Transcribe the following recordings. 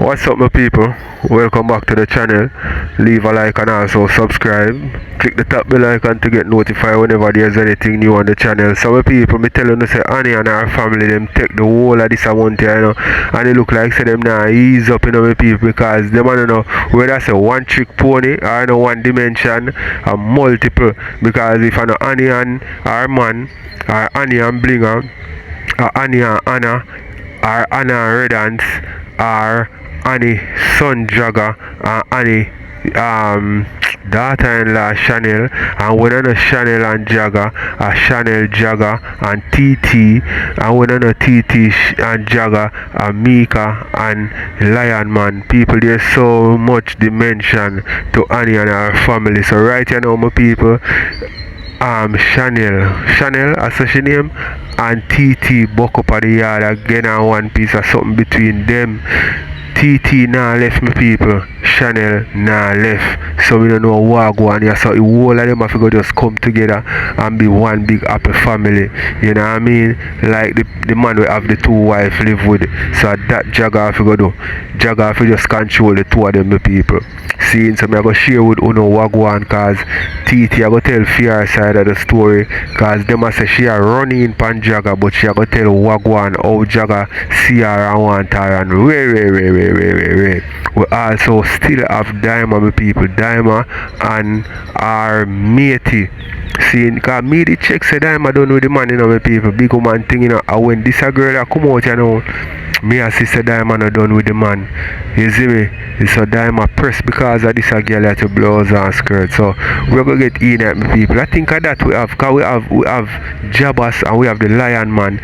What's up my people, welcome back to the channel. Leave a like and also subscribe. Click the top bell icon to get notified whenever there's anything new on the channel. So my people, me tell you say Annie and her family them take the whole of this amount here, you know, and it look like say them now ease up, you know, my people, because them don't know whether that's a one trick pony or no one dimension or multiple, because if I know Annie and her man or Annie and Blinga or Annie and Anna or Anna and Red Ants or Annie son Jagger and Annie daughter-in-law Chanel, and when I know Chanel and Jagger, Chanel Jagger and TT, and when I know TT and Jagger, Mika and Lion Man. People, there's so much dimension to Annie and her family. So right here now my people, Chanel as she name, and TT buck up at the yard again and one piece of something between them. TT nah left me people, Chanel nah left, so we don't know what go on here. So the whole of them have to go just come together and be one big happy family, you know what I mean? Like the man we have the two wives live with, so that Jagger have to go do. Jagger have to just control the two of them the people. Seeing, so I go share with Uno what go on, cause TT I go tell fear side of the story, cause them a say she a running pan Jagger, but she a go tell what go on, how Jagger see her and want her, and we also still have Diamond, my people, Diamond and our matey. See, because me the check say Diamond don't know the man, you know, my people, big woman thing, you know, and when this a girl that come out, you know, me and sister Diamond are done with the man. You see me? It's a Diamond press because of this a girl that to blouse and skirt. So we're gonna get in at me people. I think of that we have, cause we have Jabass and we have the Lion Man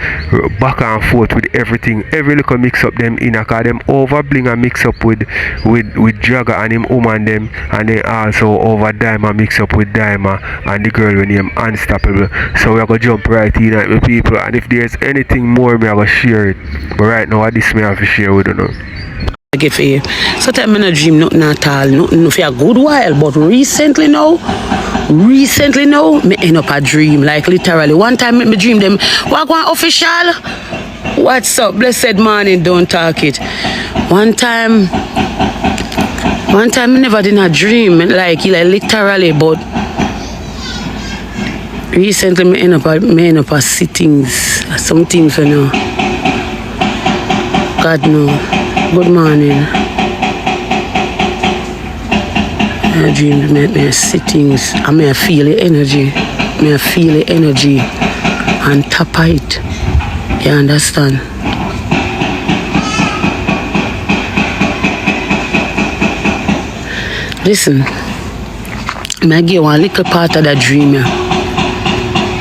back and forth with everything. Every little mix up them in, cause them over blinga mix up with Jagger and him woman them, and then also over Diamond mix up with Diamond and the girl with name Unstoppable. So we're gonna jump right in at me people, and if there's anything more me I gonna share it. But right now this me have to share with you know. I get for you. Sometimes I don't dream nothing at all, nothing for a good while, but recently now, me end up a dream, like literally. One time me dream them, what going official? What's up? Blessed morning, don't talk it. One time me never did a dream, like literally, but recently me end up a sittings, some things you know. God no. Good morning. I dream me sittings. I may feel the energy. I feel the energy and tap it. You understand? Listen, I give one little part of that dream.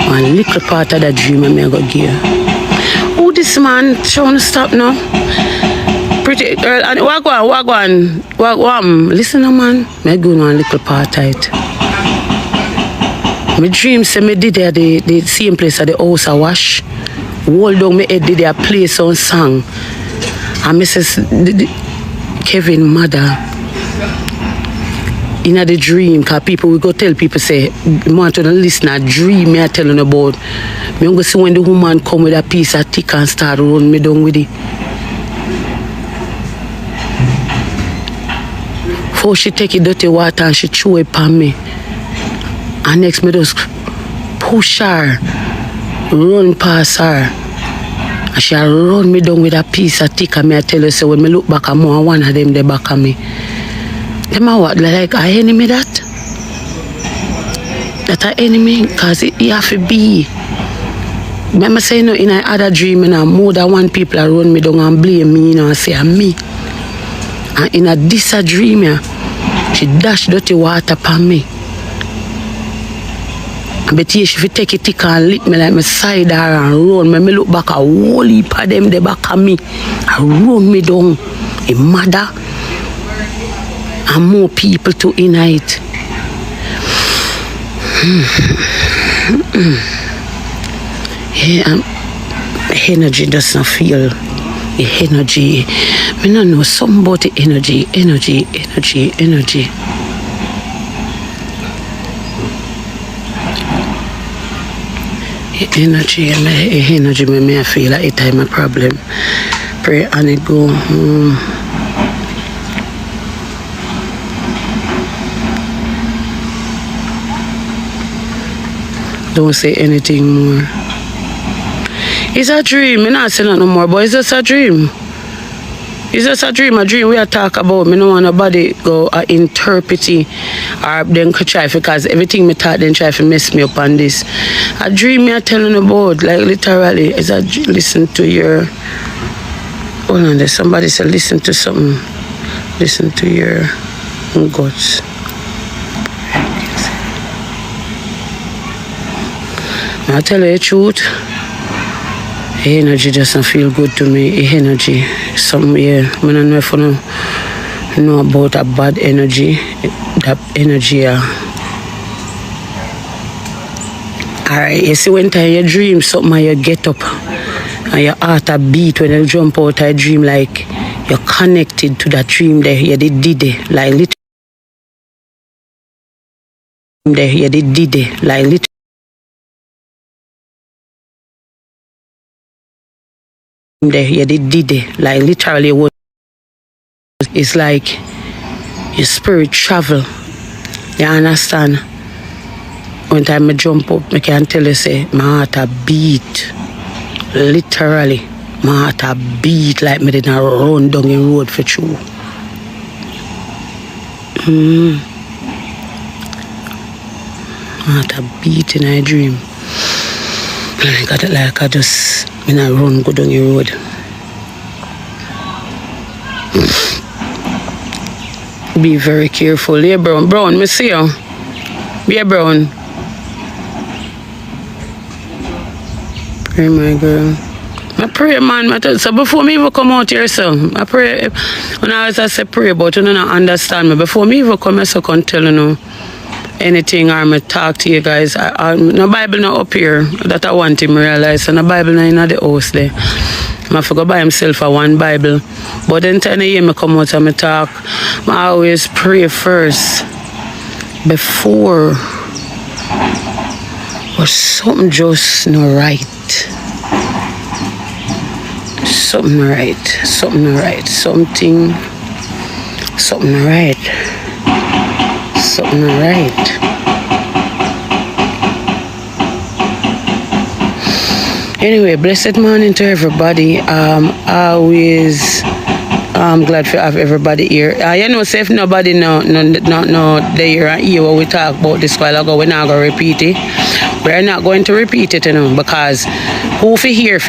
One little part of that dream I go give. Oh, this man trying to stop now. Pretty girl, and wagwan. Listen, man, I go on a little part of it. My dream say me did there the same place at the house I wash. Hold down my head did there play some song. And Mrs. Kevin mother in the dream, cause people we go tell people say, want to listen a dream me I telling about. Me go see when the woman come with a piece of thick and start run me down with it. Before she take it dirty water and she chew it on me. And next me just push her, run past her. And she run me down with a piece of thick and me I tell her, so when me look back at more one of them they back at me. Them are what, like an enemy that? That an enemy, cause it have to be. Remember saying no in a other dream, you know, more than one people are run me down and blame me, you know, and say I'm me. And in a this a dream, yeah, she dash dirty water upon me. I bet you she take it thick and lick me like my side her and run me. Me look back a whole heap of them they back at me. And run me down. A mother. And more people to unite. Yeah, energy does not feel. The energy. I don't know something about the energy. Energy, me I feel like it time a problem. Pray and it go. Don't say anything more. It's a dream. I'm not saying nothing more, but it's just a dream. It's just a dream we are talk about. I don't want nobody go interpret it or then could try, because everything me thought then try to mess me up on this. A dream me are telling about, like literally, is a listen to your, hold on, there's somebody said listen to something. Listen to your guts. I tell you the truth. Energy doesn't feel good to me. Energy, something, yeah. I don't know if you know about a bad energy. That energy, Alright, you see when time you dream something and you get up and your heart a beat when you jump out of a dream, like you're connected to that dream there. You did it, like little there. You did it, like little there. You did it, like literally what. It's like your spirit travel. You understand? When time I jump up, I can tell you say my heart a beat. Literally, my heart a beat like me did not run down the road for true. My heart a beat in a dream. And I got it like I just me not run go down the road. Be very careful. Yeah, Brown. Brown, me see you. Yeah, Brown. Pray, my girl. I pray, man. So before me even come out here, so I pray. When I say pray, but you don't understand me. Before me even come here, so I can tell you anything or me talk to you guys. No Bible not up here. That I want him to realize. And the Bible not in the house there. I forgot by himself for one Bible. But then time you hear me come out and me talk, I always pray first. Before. Or something just not right. Something right. Something right. Something right. Something right. Anyway, blessed morning to everybody. Always glad to have everybody here. You know, say if nobody no there and hear what we talk about this while ago, we're not going to repeat it. We're not going to repeat it, because who for hear,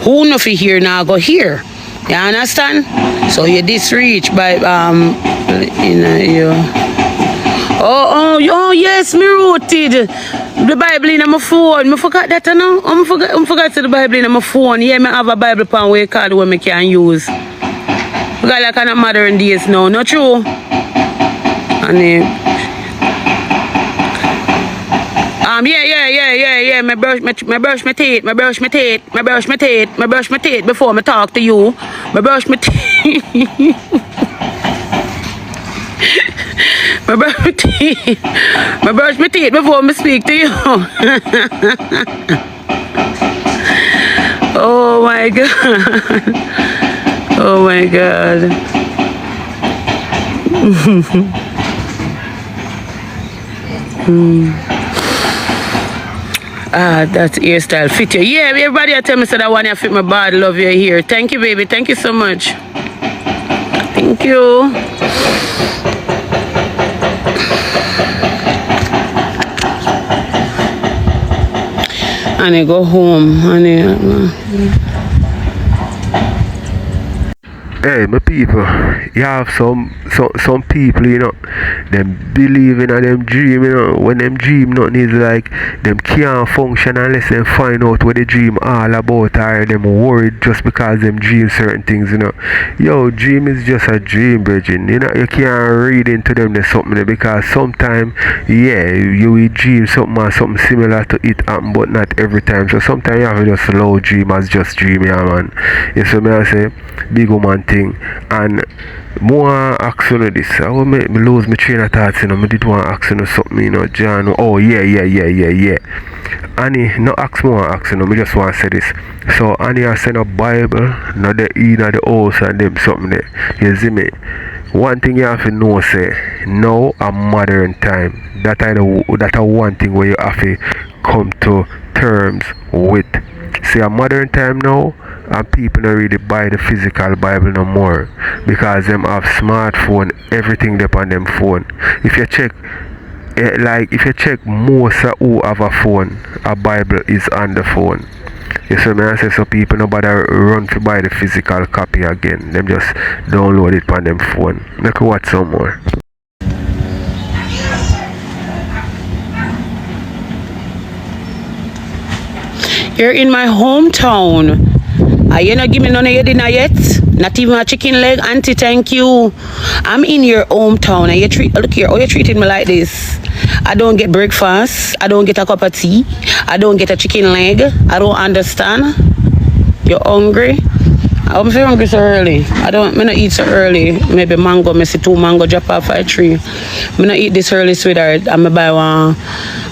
who no for hear now go hear. You understand? So you disreach by Oh yes, me wrote it. The Bible in my phone. I forgot that now. I forgot the Bible in my phone. Yeah, I have a Bible pen where card where I can use. Because like I'm not modern days now, not true. And yeah. Me brush my teeth before I talk to you. Me brush my teeth. I brush my teeth before I speak to you. Oh my God. Oh my God. That's hairstyle fit you. Yeah, everybody tell me that one you fit my body, love your hair. Thank you, baby. Thank you so much. Thank you. And I go home and Hey, my people, you have some people, them believe in them dream, when them dream nothing is like, them can't function unless them find out what the dream all about, or them worried just because them dream certain things, Yo, dream is just a dream, Bridget. You can't read into them there's something, because sometimes, yeah, you will dream something or something similar to it happen, but not every time. So sometimes you have to just allow dream as just dream, yeah, man. You see me I say, big woman thing. And more ask you this. I will make me lose my train of thoughts, I did want to ask you something, John. Oh yeah. Annie, no ask more ask me just want to say this. So Annie I send a Bible, not the the house and them something there. You see me? One thing you have to know, say, now a modern time. That a one thing where you have to come to terms with. See, a modern time now, and people don't really buy the physical Bible no more because them have smartphone, everything up on them phone. If you check, if you check most of who have a phone, a Bible is on the phone. You see me, I say so people no bother run to buy the physical copy again. Them just download it on them phone. Make you watch some more. You're in my hometown. You not give me none of your dinner yet? Not even a chicken leg, auntie, thank you. I'm in your hometown and look here, you're treating me like this. I don't get breakfast, I don't get a cup of tea, I don't get a chicken leg. I don't understand. You're hungry? I'm very hungry so early. I not eat so early. Maybe mango, I see 2 mango drop off a tree. I not eat this early, sweetheart. I'm buy one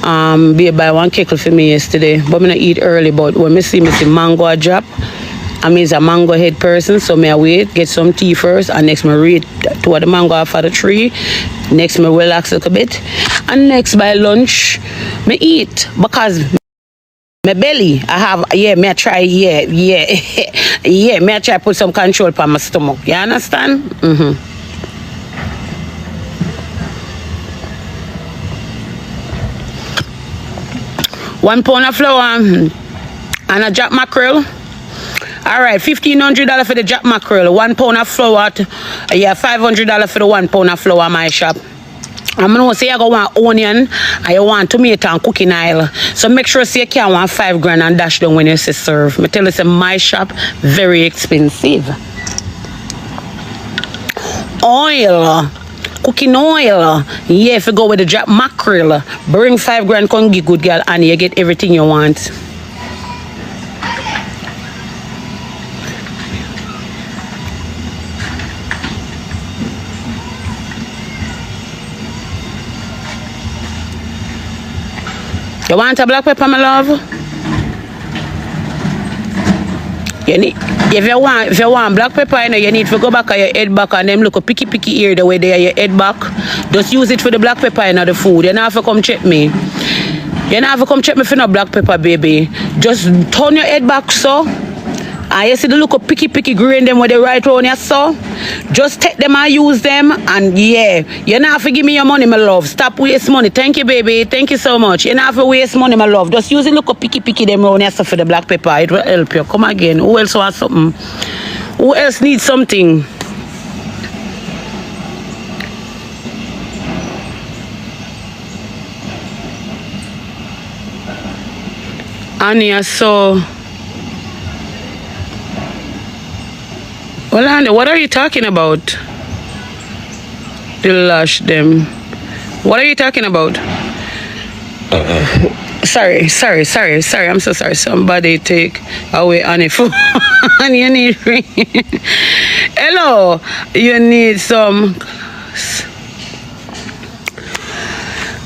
buy one cake for me yesterday. But I not eat early, but when I see mango a drop, I'm a mango head person, so I wait, get some tea first, and next I read to the mango off of the tree. Next I relax a little bit, and next by lunch I eat because my belly I have may I try may I try put some control on my stomach. You understand? 1 pound of flour and a jack mackerel. Alright, $1,500 for the jack mackerel, 1 pound of flour, $500 for the 1 pound of flour in my shop. I'm going to say you want onion and you want tomato and cooking oil. So make sure you can't want $5 and dash down when you say serve. I tell you, my shop, very expensive. Oil. Cooking oil. Yeah, if you go with the jack mackerel, bring $5 come get good girl and you get everything you want. You want a black pepper, my love? If you want black pepper, you need to go back on your head back and them look a picky ear the way they are your head back. Just use it for the black pepper in the food. You don't have to come check me. You don't have to come check me for no black pepper, baby. Just turn your head back so. And you see the look of picky grain them where they right around you so. Just take them and use them and you don't have to give me your money, my love. Stop waste money. Thank you, baby. Thank you so much. You don't have to waste money, my love. Just use the look of picky them around you so for the black pepper. It will help you. Come again. Who else wants something? Who else needs something? Anya, so well, what are you talking about? The lash them. What are you talking about? Sorry. I'm so sorry. Somebody take away Annie phone. And you need ring. Hello. You need some.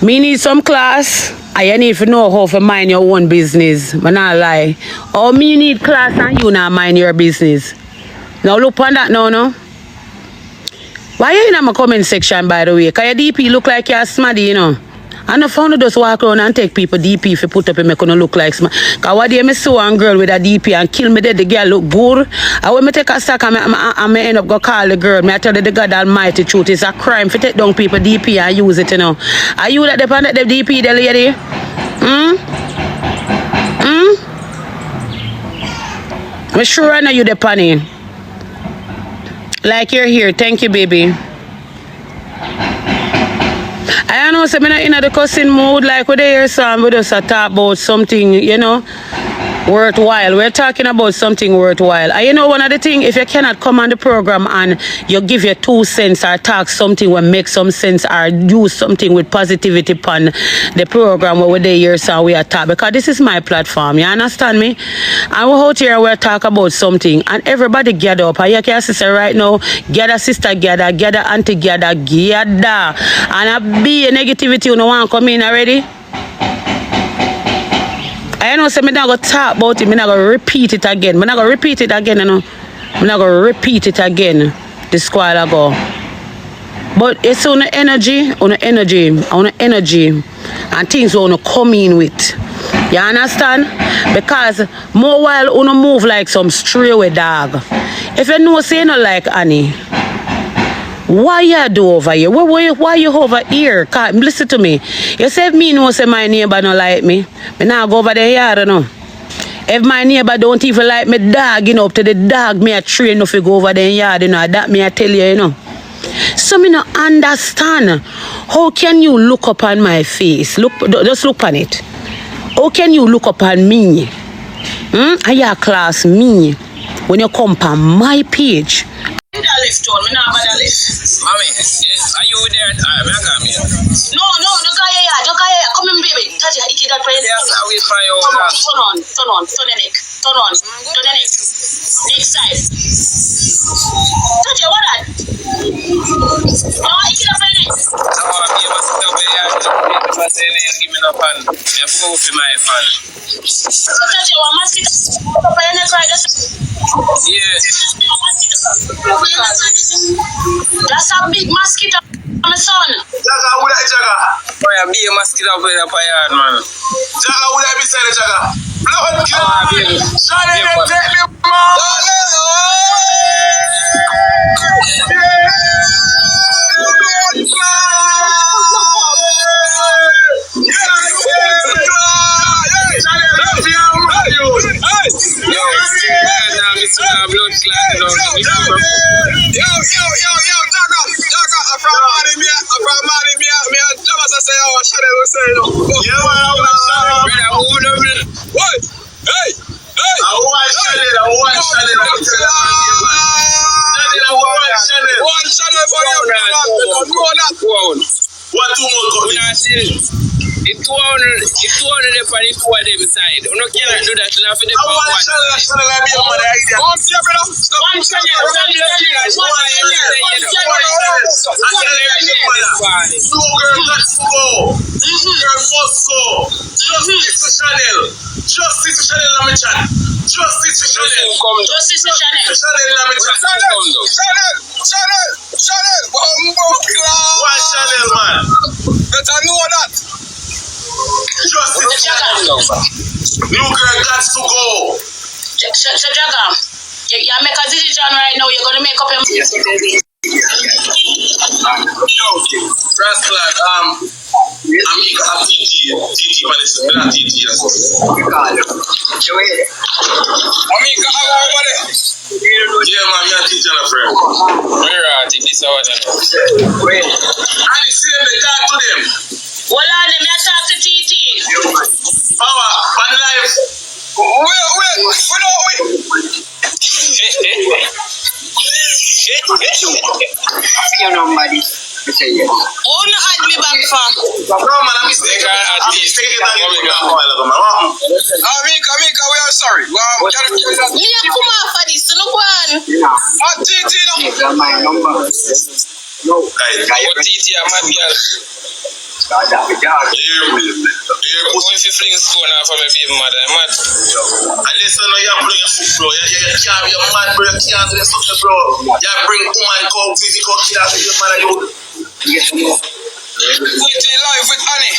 Me need some class. I need to know how to mind your own business. But not lie. Or me need class and you not mind your business. Now look on that now, no? Why are you in my comment section, by the way? Because your DP look like you're smaddy, you know? I know found just walk around and take people DP if you put up and make them look like smaddy. Because what day I saw a girl with a DP and kill me dead, the girl look good. And when I take a stack and I end up go call the girl, I tell her the God Almighty truth, it's a crime to take down people DP and use it, you know? Are you that depend on the DP, the lady? I'm sure I know you the panny. Like you're here. Thank you, baby. I know I'm not in the cussing mood like with the hear song, we just talk about something, you know, worthwhile. We're talking about something worthwhile. And you know, one of the things, if you cannot come on the program and you give your 2 cents or talk something will make some sense or use something with positivity upon the program where they hear song we are talk, because this is my platform, you understand me? And we're out here and we're talk about something and everybody gather up. And you can sister right now, gather sister, gather auntie, gather. And I be a negativity you don't want to come in already. I know, so I'm not going to talk about it. I'm not going to repeat it again. I'm not going to repeat it again, you know. I'm not going to repeat it again. The squad ago. But it's on the energy, and things wanna come in with. You understand? Because more while wanna move like some straightaway dog. If you know say you not like Annie, why you do over here? Why you over here? Listen to me. You say if me know say my neighbor don't like me now go over there yard, you know. If my neighbor don't even like me dog, you know, up to the dog, me a train if you go over there yard, you know, that me I tell you, you know. So me not understand. How can you look upon my face? Just look on it. How can you look upon me? Are you class me when you come on my page? Mommy, are you there? I'm come here. No, don't go here. Come in, baby. Touch your itchy that way. Yes, I will try your turn on the neck. Turn on the neck. Next side. Touch your what? No, itchy that way. No, I'm give me no fun. You go for my fun. Touch your mosquito. Yeah. That's a big mosquito, my son. Jaga, who that Jaga? Oh, yeah, be a mosquito up there, yard, man. Jaga, who that beside the Jaga? Blood clot. Shawty, them take me, What two more? It's 200 for the two of them side. You know, cannot do that. You have to do Justice to Chanel, let me chat. Justice to Chanel. Justice to Chanel. Chanel, let me chat. Chanel. Why Chanel, man? But I know that. Justice to Chanel. New girl got to go. So Jaga, you make a decision right now. You're gonna make up your mind. Rascal, amiga, have TT, but it's not TT as well. Amiga, how are you? Yeah, man, you're TT and a friend. Where are this hour? And you see them, they talk to them. Well, let me talk to TT. Power, bad life. You know, buddy. I say yes. Oh, no, add me back from. No, man, I'm mistaken. I'm mistaken. Amika, we are sorry. You need to come out for this. So, look one. These are my number. No. TT, I'm a girl. If you fling stone off of my baby mother, I'm mad. And listen, you have bring your foot, bro. You're mad, bro. You can't do something, bro. You bring woman, go physical killers with your mother, you. Yes, no. Quit life with Annie.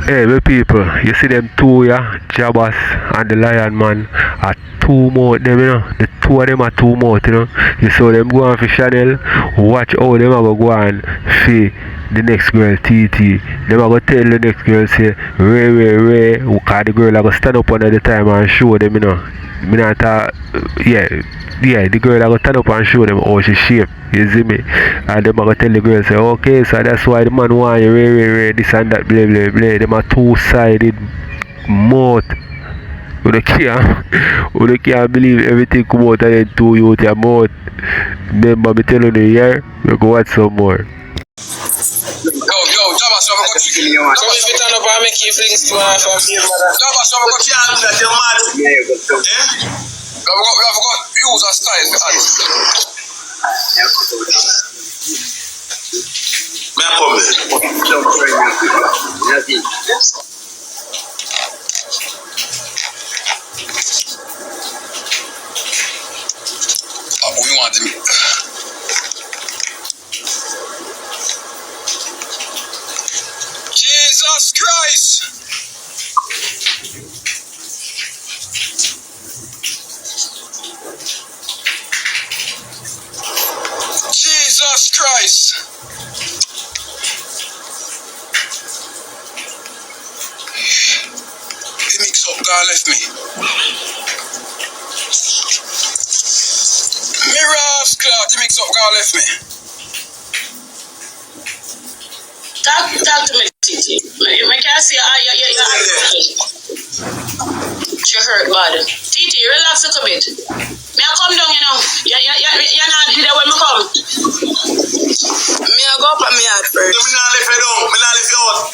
Hey, my people, you see them two, yeah, Jabass and the Lion Man are two more them, you know. The two of them are two more, you know. You saw them go on for Chanel, watch how them are go on for the next girl, TT. Them are going to tell the next girl, say, Ray, because the girl are going to stand up another time and show them, you know. Me not yeah, the girl are going to stand up and show them how she shape. You see me? And them are going to tell the girl, say, okay, so that's why the man want you, Ray, this and that, blah, blah, blah. Them are two-sided mouth. You can't believe everything come out of them two you with your mouth. Remember me telling you, yeah? You go watch some more. Yo, Jabass, I'm going to chicken in your hand. So if you turn up and make you fling stone off of your mother. Jabass, I'm going to chicken that you're mad. Yeah, you got to. We have got use and style. May I come there? We want him. gone left me. Me rough clout, the mix up gone left me. Talk to me, Titi. I can't see she hurt bad. Titi, relax a little bit. Me I come down, you know. You're not here when me come. Me I go up on me heart first. Me not left you down. Me not left you out.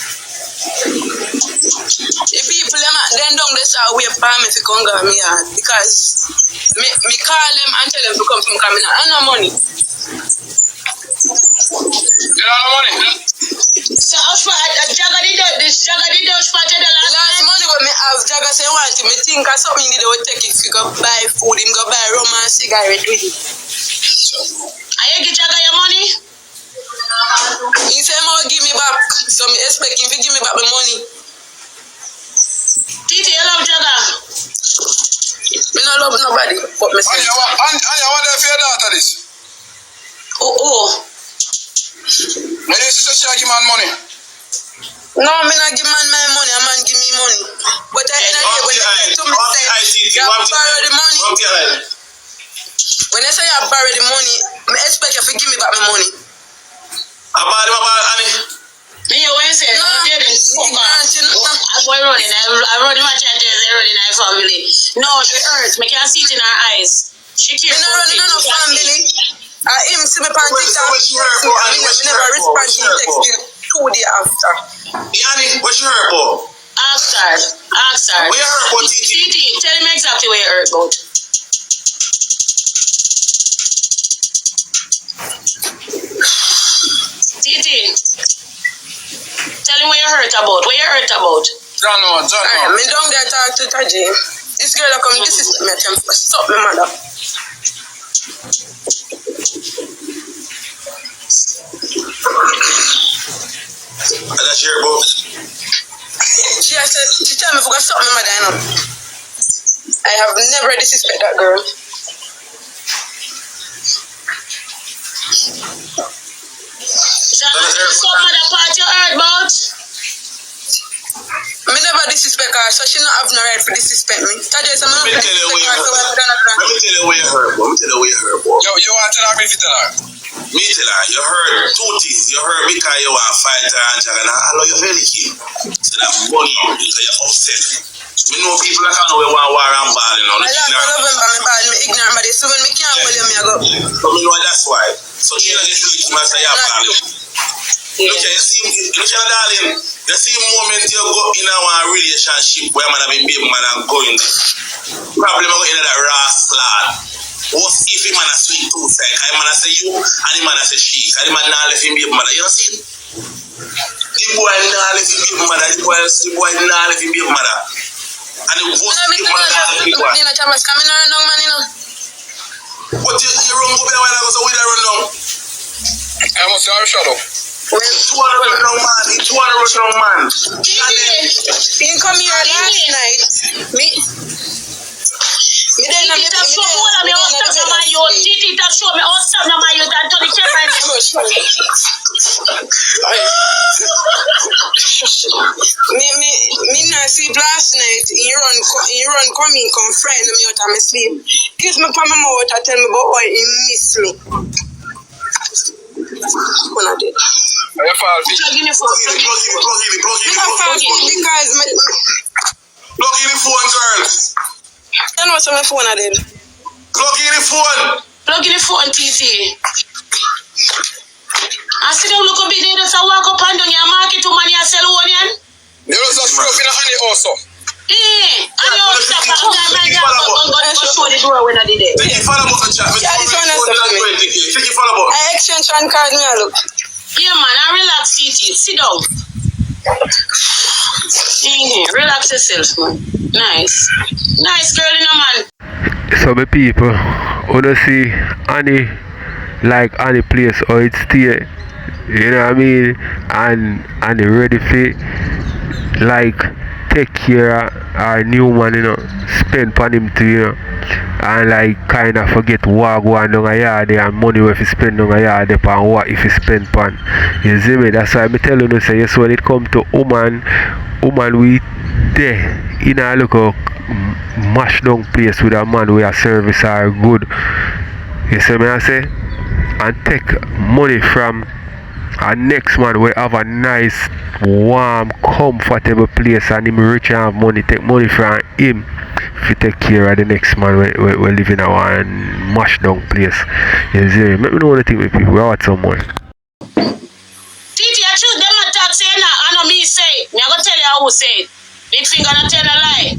The people them down they start wait for me to come to me heart because me call them and tell them to come from coming out. I no money. You don't have money? So how far Jaga did spot the last money what me have Jaga say want me think of something he would take it to go buy food, him go buy rum and cigarette with it. Are you give Jaga your money? He say more give me back. So me expect him to give me back my money. Titi, you love Jaga? Me not love nobody but myself. And you want to fear daughter this? Oh. My sister she give man money. No, me not give man my money, a man give me money. But I know when you to me say you borrow the money. When I say you borrow the money, I expect you to give me back my money. I Annie. Me you when say no, Jayden, I'm running. I'm running my child is running in our family. No, she hurts. Me can't see it in her eyes. She can't. Me not running no family. Him see me pan TikTok. I never respond to text 2 days after. Yanni, what you heard about? Ask her. Where you heard about Titi? Titi, tell me exactly where you heard about. Titi, tell me where you heard about. John. Me down there talk to Taji. This girl that come, this is me. I can stop my mother. And that's your boat. She tell me if I got something, my mother, I have never disrespected that girl. Something that part you heard about? Me never disrespect her, so she not have no right to disrespect me. Let me tell you where you heard about. You want to tell her me if you tell her? Me tell her, you heard 2 things. You heard because you want to fight her and Jaga. I know you're very keen. So that money because you're upset. Me know people that can't know we want war and ball, you know. I love them, but me ignorant, but so when me can't hold you, me I go. But me know that's why. So you know this is my say you're balling. Look at you see, darling. You see the moment you go in a relationship where man have been baby man and going. Probably go in that rascal. What if him man a sweet tooth like I man a say you and him man a say she. And him man not left him baby mother. You know see? The boy not left him baby mother. The boy not left him baby mother. And the worst baby mother not left him baby mother. Jabass coming around down man, you know. But you run go there when I go so we there run down. I must have a shadow. Well, 200 man. He come here last night. Me then I'm show me how stop na my youth. Titi that show me how stop na my youth and to the camera. Me not sleep last night. He run come friend me out of my sleep. Kiss me pa my mouth and tell me about why he miss me. When I did. Plug in the phone. Plug in the phone, girl. I know what's on my phone I did. Plug in the phone. Plug in the phone, TT. I see them look a bit there, so walk up and down your market to money and sell onion. There was a stuff in the honey also. I know stop and go show the door when I did it. Take your follow up the chat. I exchange one card me look. Yeah man, I relax TT. Sit down. Relax yourself man. Nice girl in a man. So my people, when you see any place or it stay, you know what I mean, and they ready for like take care of our new man, you know, spend on him too, you know, and like kind of forget what go on down a yard and money if you spend down a yard and what if you spend on. You see me? That's why I tell you, say yes, when it comes to woman we there in a look mash down place with a man where service are good. You see me I say? And take money from a next man we have a nice, warm, comfortable place and him rich and have money, take money from him if you take care of the next man we live in our mash down place. You see, let me know what you think with people. We want some money. Titi, I choose them attack say now. I know me say it. Me I gonna tell you how who say it. Big finger not tell a lie.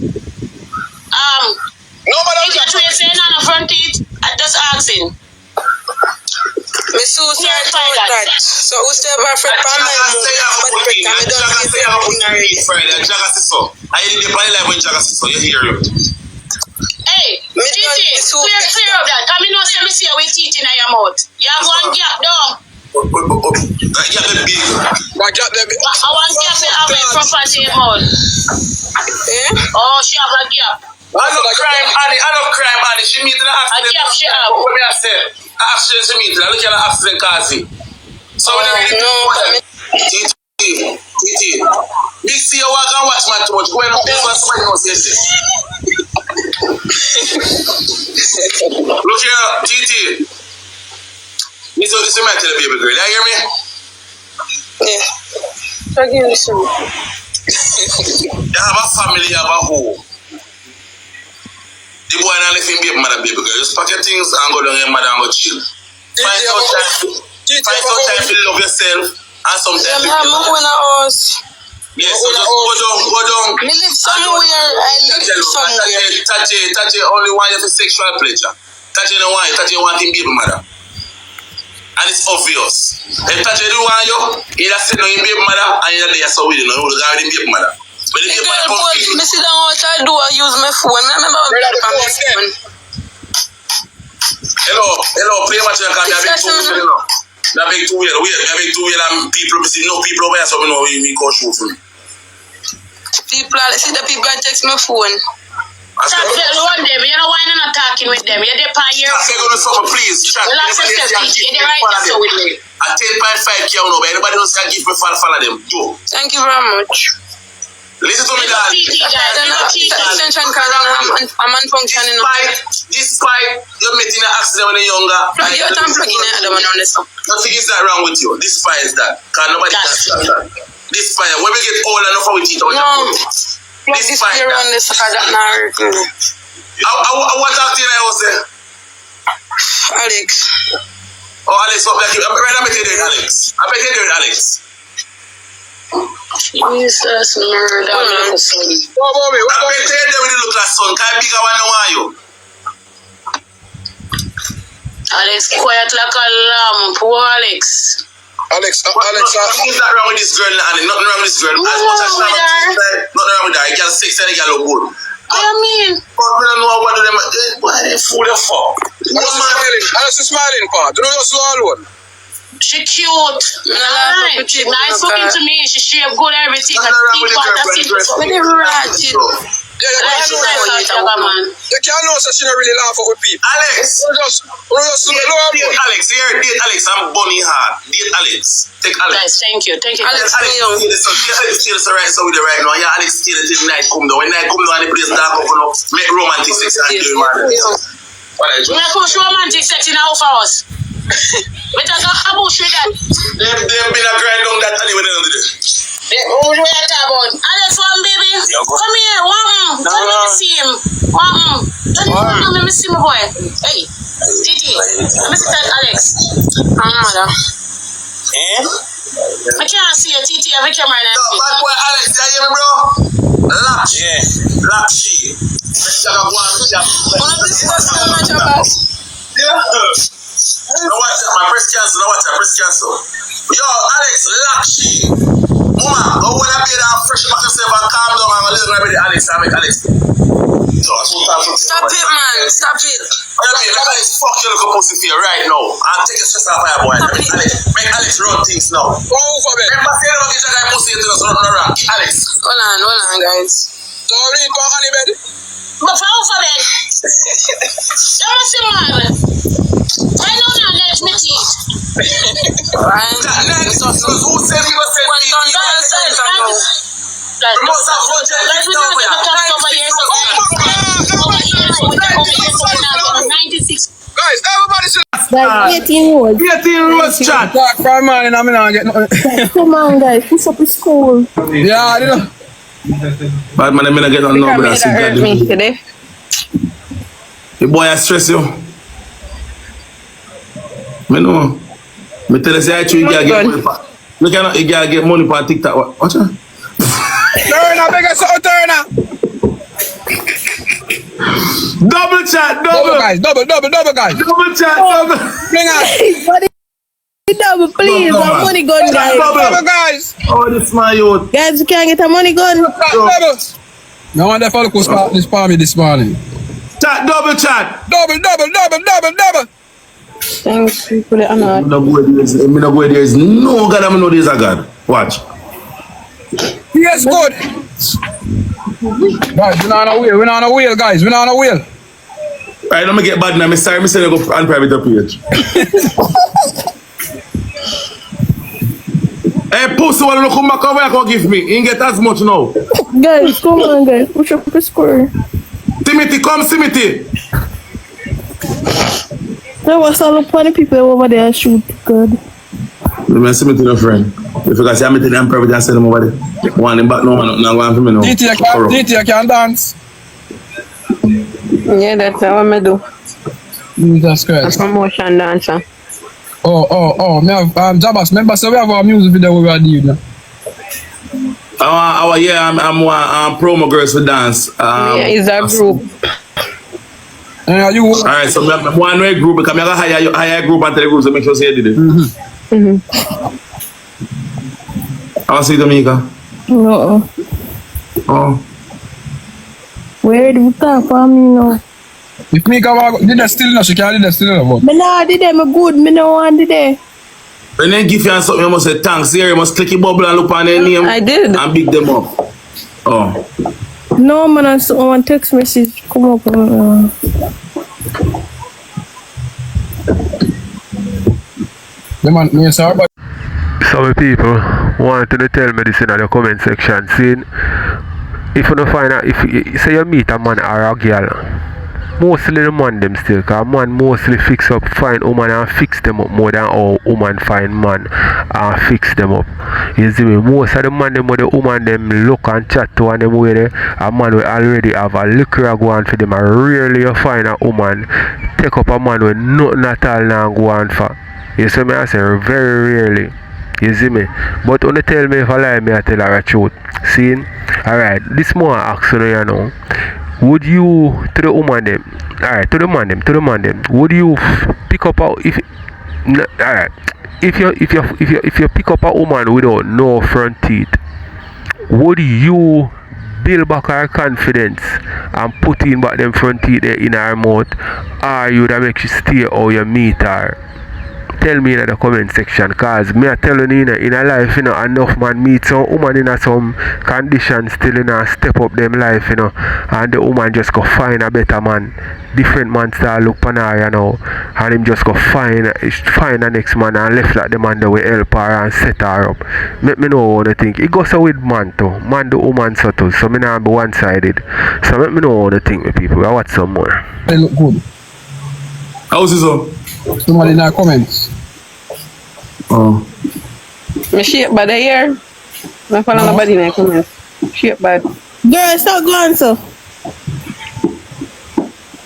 If you try say now on front teeth, I just asking. Me so sorry about that. So who stay over for family? Hey, Titi, clear of that. Come in now say me see with teeth in your mouth. You have one gap down. I got the big. I want gap to have a property in your mouth. Oh, she have a gap. I know crime, Annie. She meet in the accident. A gap she have. What me I say? Accident she meet. I look at the accident cause so Titi. Me see you walk and watch man too much. Go and look somebody else say look here, Titi. This is what I tell the baby girl. You hear me? Yeah. I give you some. You have a family, you have a home. The boy not let him be a mother, baby girl. Just pack your things and go down your mother and go chill. Find some time to love yourself and some time to house. Yes, so just go down. Me live somewhere. I live somewhere. Tachi only want you for sexual pleasure. Tachi don't want you. Tachi want him be a mother. And it's obvious. If Tachi do want you, he just say no, he be a mother and you're there so with you. No, you already be a mother. But if you me sit down what I do, I use my phone. I remember my phone. Hello, play what you can. I beg 2 wheel, I beg 2 wheel. I beg 2 wheel and people see no people over here, so we know we go show for me. People, see the people that text my phone. One day, you know why I'm not talking with them. You're there for years. Please, chat. Relax yourself, you're right so with me. At 10.5 k, but anybody else can give me follow them. Do. Thank you very much. Listen to me, dad. Extension card I'm unfunctioning. Despite you meeting an accident when you're younger. Plug your time, plug in the other one on this one. Nothing is that wrong with you. Despite that. Because nobody can stand that. Despite when we get old enough for we teach out. Plug this here on this card that now hurting me. What acting I was there? Alex. Oh, Alex, what like you? I bet you did, Alex. I bet you did, Alex. Jesus, murder. I bet you did look like son. Can I pick one now are you? Alex, quiet like a lamb. Poor Alex. Alex, nothing is that wrong with this girl, Annie. Nothing wrong with this girl. Nothing wrong with her. You can 6 and you can look good. What do you mean? But we don't know what of them. Why they fool the fuck? Alex is smiling part. Do you know you're so alone? She cute. Right. She's nice looking to me. She shape good everything. Nothing wrong with the girl. With the ratchet. Yeah, man. you can't know that she don't really laugh with people. Alex, date Alex. Here, date Alex. I'm bunny hard. Date Alex. Take Alex. Guys, thank you. Thank you. Alex, Alex still the right so with the right now. Yeah, Alex still till night come down. When night come down, the place dark up and up. Make romantic sex and do man. We are going to romantic sex in our house. We talk about that. They've been a grind on that anyway. They don't do this. Who do we talk about? Alex, one baby. Come here. Let me see him. Let me see my boy. Hey, Titi. Let me see that Alex. Mother. I can't see you, Titi. I have a camera in my bad boy Alex, you hear me, bro? Lock she. Let's talk about Jabass. No watch that, my press cancel. Yo, Alex, lock she. Mama, go when I be there, fresh back yourself and calm down and a little bit Alex. I make Alex. Stop it, man. Stop it. Alex, fuck your little pussy for you right now. I'll take a stress off my boy. Make Alex run things now. Go over there. Remember, say never get that guy pussy into us running around. Alex. Hold on, guys. Don't read back on the bed. But for over bed. Let me see, man. I know now, let's meet it. Right. Who said he was saying? Guys, we don't everybody should. Like 18 rows. 18 rows chat. Talk for man and I'm not getting nothing. Come on, guys. Push up the school. Yeah, you know. Bad man, I'm not getting no number. That hurt me today. The boy I stress you. Me know. Me tell you say I you gotta get money for. You gotta get money for TikTok. Watch out. Turner, beg us out, Turner. Double chat, Double guys, double guys. Double chat, double. Blinga. Buddy, double, please. Double, A money gun, guys. Double guys. Oh, this my youth. Guys, we can't get a money gun. Double. No one there for the spam me this morning. Chat, double chat. Double. Thanks, people. I'm not. Me no go there is no God, I know there is a God. Watch. Yes, good. Guys, we're not on a wheel, guys. We're not on a wheel. Alright, let me get bad now. I'm sorry, I'm saying I go on private page. Hey, pussy, wanna come back over here, give me. You ain't get as much now. Guys, come on, guys. Push up the score. Timothy, come, Timothy. There was all the funny people over there shoot. Good. I'm Timothy, no friend. If you guys see me to them private and send them over there. One in back, no man, not going for me now. DT, I can dance. Yeah, that's what I do. Jesus Christ. A promotion dancer. Oh, me have Jabass. Remember, so we have our music video we are doing now. I'm promo girls for dance. Yeah, it's a group. You. Alright, so I'm one way group because I hire group and tell the group to make sure you did it. I want to see Jamaica. No. Oh. Where do we talk for me now? If me did that still now, she can't do that still now. Me nah did them, me good, me no want did it. When they give you something, you must say thanks. Here, you must click your bubble and look on their name. I did. And big them up. Oh. No man, I saw one text message come up. The man, me sorry, but Some people want to tell me this in the comment section, saying if you don't find out, if you say you meet a man or a girl, mostly the man them still, because man mostly fix up, find woman and fix them up more than how woman find man and fix them up. You see me, most of the man them, the woman them look and chat to and them way there, a man will already have a liquor go on for them, and rarely you find a woman take up a man with nothing at all now go on for. You see me, I say very rarely. You see me? But when you tell me if I lie, me I tell her a truth. See? Alright, this more action you know. Would you, to the woman them, alright, to the man them, would you pick up a, if you pick up a woman without no front teeth, would you build back her confidence and put in back them front teeth there in her mouth, or you would make she stay or you meet her? Tell me in the comment section, cause me I telling you in a life, you know, enough man meet some woman in some conditions still in a step up them life, you know, and the woman just go find a better man. Different man start look on her, you know, and him just go find the next man and left like the man that will help her and set her up. Make me know what I think. It goes so with man too. Man do woman so too. So me not be one sided. So make me know what I think with people. I watch some more. they look good. How's it so? Somebody in our comments. Oh. My shape bad here. I follow nobody in the comments. Shape bad. Girl, stop going so.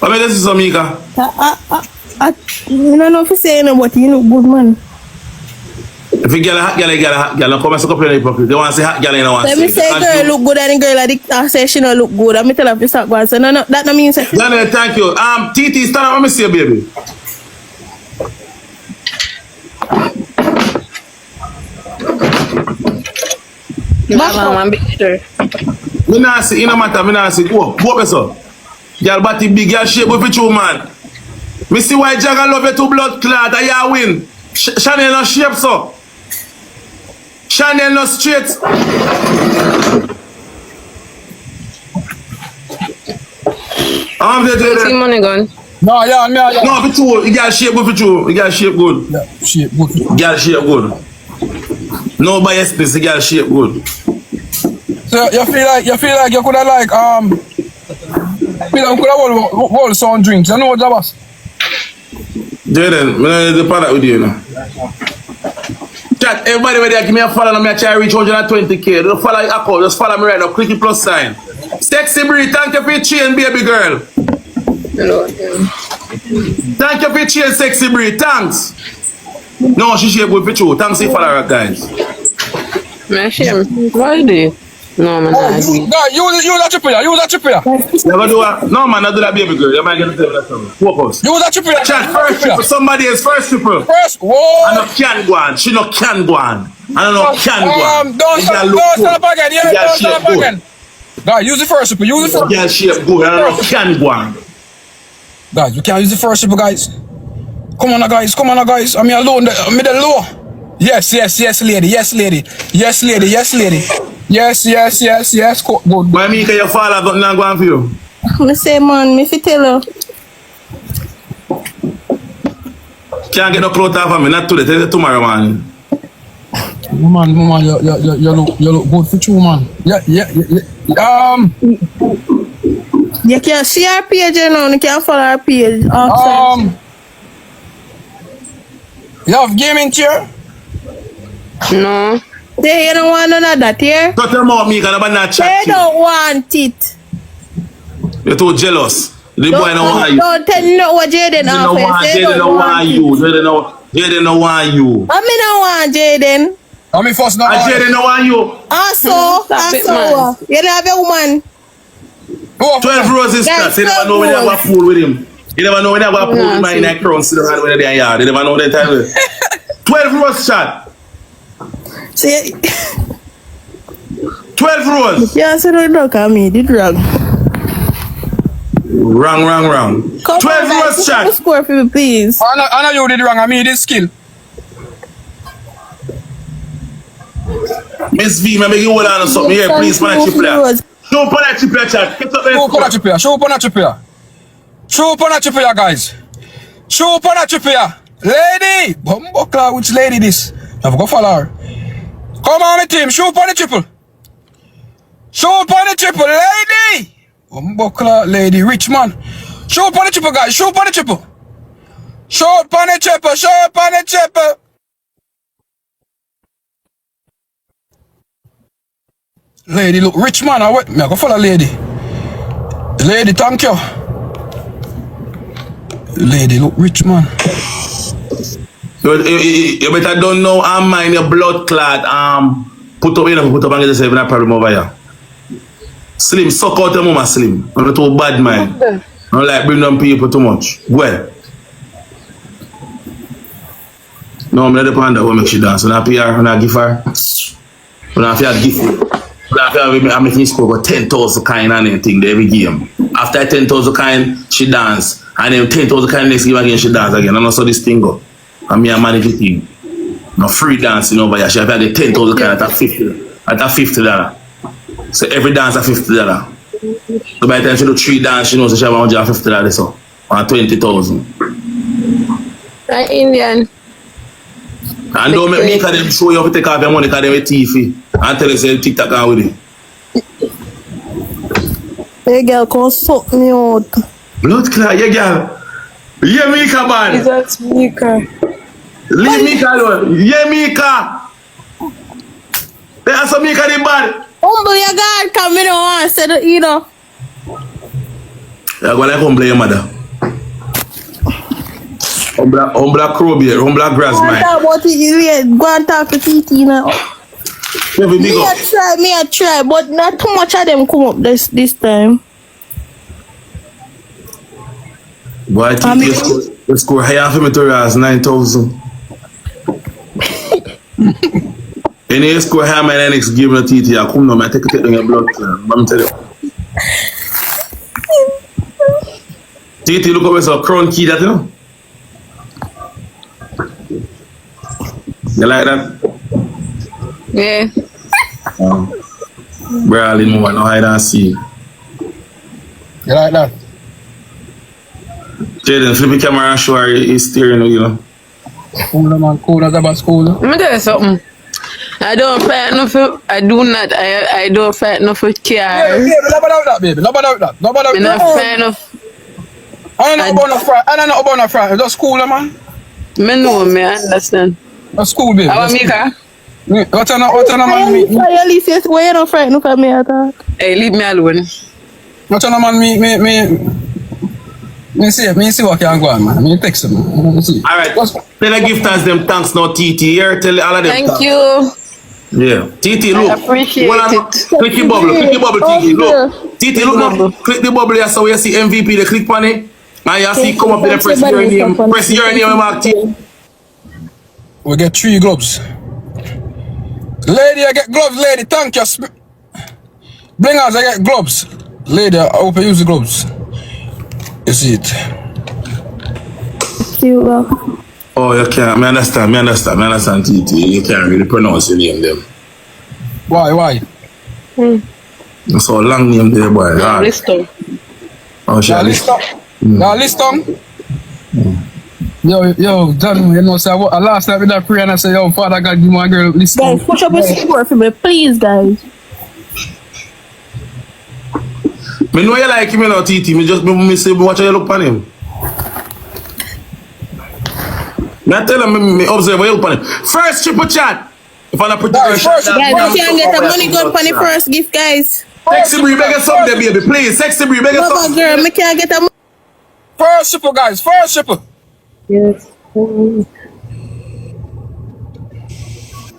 What make this is Jamaica? I don't know if you say no, but you look good, man. If you get a hot girl, don't come and suck up your hypocrite. They want to say hot girl, you don't want to Let me say girl look good and the girl I say she don't look good. I'm tell her to stop going so no, that don't mean say. Daniel, thank you. TT, stand up, let me see you, baby. One picture. Me not see, it no matter, me not see. Go up, so. Girl body big, girl shape with you, man. Me see why Jagger love you to blood clot, and you win. Chanel no shape, so. Chanel no straight. See money gun. No, yeah. No, for true, you got shape with you. You got shape good. Yeah, shape good. Girl shape good. No bias, you got shape good. So you feel like you could have hold sound drinks. You know what, Jabass? Jayden, I need to follow with you now. Chat, everybody where there, give me a follow and I'm try to reach 120k. Don't follow your account, just follow me right now. Click the plus sign. Sexy Bree, thank you for your chain, baby girl. Hello. Thank you for your chain, Sexy Bree. Thanks. No, she shape with you. Thanks for following her, guys. Man, shame. What is it? No, man, I agree. Use that chip here. Use that chip here. Never do that. No, man, not do that, baby girl. You might get to tell that something. Focus. Use that chip here. Chat, first triple. Somebody is first triple. First, whoa. I no can go on. She no can go on. I don't know can go on. Don't stand up again. Yeah, don't stand up again. Guys, use the first triple. Use the first. Yeah, shape good. I don't know can go on. Guys, we can't use the first triple, guys. Come on, now, guys. Come on, now, guys. I'm here alone. I'm the low. Yes, lady. Yes, lady. Yes, lady. Yes, lady. Yes. Good. Why me can you fall out but not going for you? I say, man, me fi tell you. Can't get no clothes off of me, not today, tell you tomorrow, man. Man, you look good for you, man. Yeah. You can see our page, you know. You can follow our page. You have gaming chair? No. They don't want none of that here. Don't tell me about me, because I'm not They chatting. don't want it. You're too jealous. The boy don't want you. Don't tell me what Jayden offers. They don't want you. Jayden don't want you. I mean, don't want Jayden. I mean, first now. Jayden don't want you. Also, you don't have a woman. 12 roses cut. You never know when you have a fool with him. You never know when you have a fool with him in that crown still around when they're in yard. You never know that time. 12 rose shot. See, 12 rose. yeah, so don't look at me. Did wrong. Wrong. 12 rose shot. Score for me, please. I know you did wrong. I mean, this skill. Miss V, I make you hold on to something here, please. Show up on that chip here, chat. Show up on that chip here. Show up on that chip here, guys. Show up on that chip here. Lady! Bumbuckler, which lady this? I've got follow her. Come on, my team. Show up on the triple. Lady! Bumbuckler, lady, rich man. Show up on the triple, guys. Show up on the triple. Lady, look, rich man. I wait. I go follow lady. Lady, thank you. Lady, look, rich man. You better don't know I'm mine your blood clot. Put up and get yourself in a problem over here. Slim, suck out your mama, Slim. I'm not too bad, man. I don't like bring down people too much. Well. No, I'm not the panda who make she dance. When I pay her, when I give her. When I feel gift. I'm making score for 10,000 kind and anything every game. After 10,000 kind, she dance. And then 10,000 kind next game again, she dance again. And also this thing go. And me a manage the thing. No free dancing over here. She have the 10,000 kind at $50. So every dance at $50. So by the time she do 3 dance, she knows she have $150 so. And 20,000. Right, Indian. And don't make me them show you how to take off your money because they with TV. And tell you say TikTok on with it. Hey girl, come suck me out. Blood clot, yeah girl. Yeah, Mika, man. That's Mika. Leave Mika alone. Yeah, Mika. There's some Mika the bad. Humble your God, come in and say that, you know. You're going to humble your mother. Humble crow beer, humble grass, man. Go and talk to TT now. Me I try, but not too much of them come up this time. Boy, TT score higher for me to rise 9,000. Any score higher my next game no TT, I come now, I take it on your blood clan. Let me tell you. TT, look over some crown key that you know. You like that? Yeah. Brawling more, no hide and seek. You like that? Jayden, flip the camera and show her his steering wheel. Cooler, man. Cooler, Jabass, cooler. Let me tell you something. I don't fight enough for, I don't fight enough for cars. Yeah, nobody out that, baby. Nobody out that. I don't fight enough. I don't know about no fry. Just cool, man. Me know, me understand. That's cool, babe. How Mika? What's on man? At least yes, why you not frightened for me at all? Hey, leave me alone. What's on man? Me see what can go on, man. Me text him. Alright. Tell the gifters them thanks now, TT. Here, tell all of them Thank thanks. you. Yeah. TT, look. I appreciate it. Click the bubble, TT. Look. TT, look now. Click the bubble here so you see MVP, they click on it. And you see come up with the press your name. Press your name, Mark T. We get 3 gloves. Lady, I get gloves, lady. Thank you. Blingers, I get gloves. Lady, I hope you use the gloves. You see it. Oh, you can't. Me understand, TT. You can't really pronounce your name them. Why? That's a long name there, boy. Liston. Oh, shit. Liston. Yo, John, you know, so last night with that prayer and I said, yo, Father God, give my girl Liston. Guys, push up your support for me, please, guys. Me know you like him, you know, TT. Me say, watch how you look on him. Me tell him, me observe how you look on him. First triple chat. If I'm not put Guys, you can get a money gun for the first gift, guys. Sexy Bree, beg us something, baby, please. Sexy Bree, beg us Mama something. girl, me can get a First triple, guys. First triple. Yes.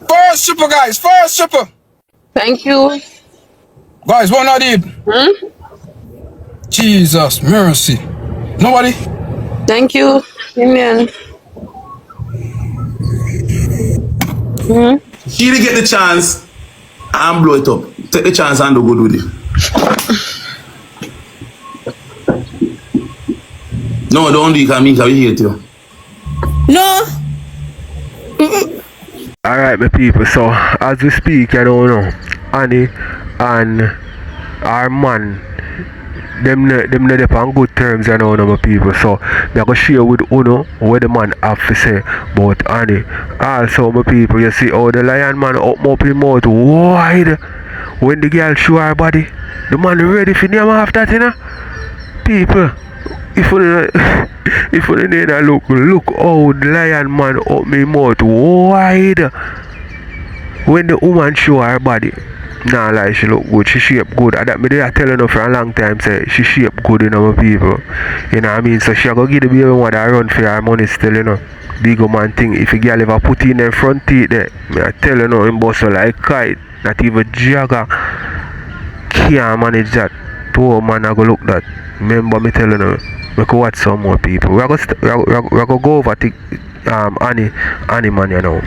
First triple, guys. First triple. Thank you. Guys, what not did? Jesus, mercy. Nobody? Thank you. Amen. She didn't get the chance and blow it up. Take the chance and do good with it. No, don't do it, because we hate you. No. Alright, my people, so as we speak, I don't know, Annie and our man, them not on good terms, you know, my people. So I'm going to share with Uno what the man have to say about Annie. Also, my people, you see how the lion man open up his mouth wide when the girl show her body. The man ready for them after that, you know? People, if you need a look how the lion man open his mouth wide when the woman show her body. Nah, like she look good, she shape good. That me they telling her for a long time, say she shape good, you know, my people. You know what I mean? So she go give the baby one that run for her money still, you know. Big man thing. If a girl ever put in them front teeth there, me I tell you now, him bust her like kite. Not even Jagger can't manage that. Poor man I go look that. Remember me telling her, we go watch some more people. We go go over to Annie man, you know.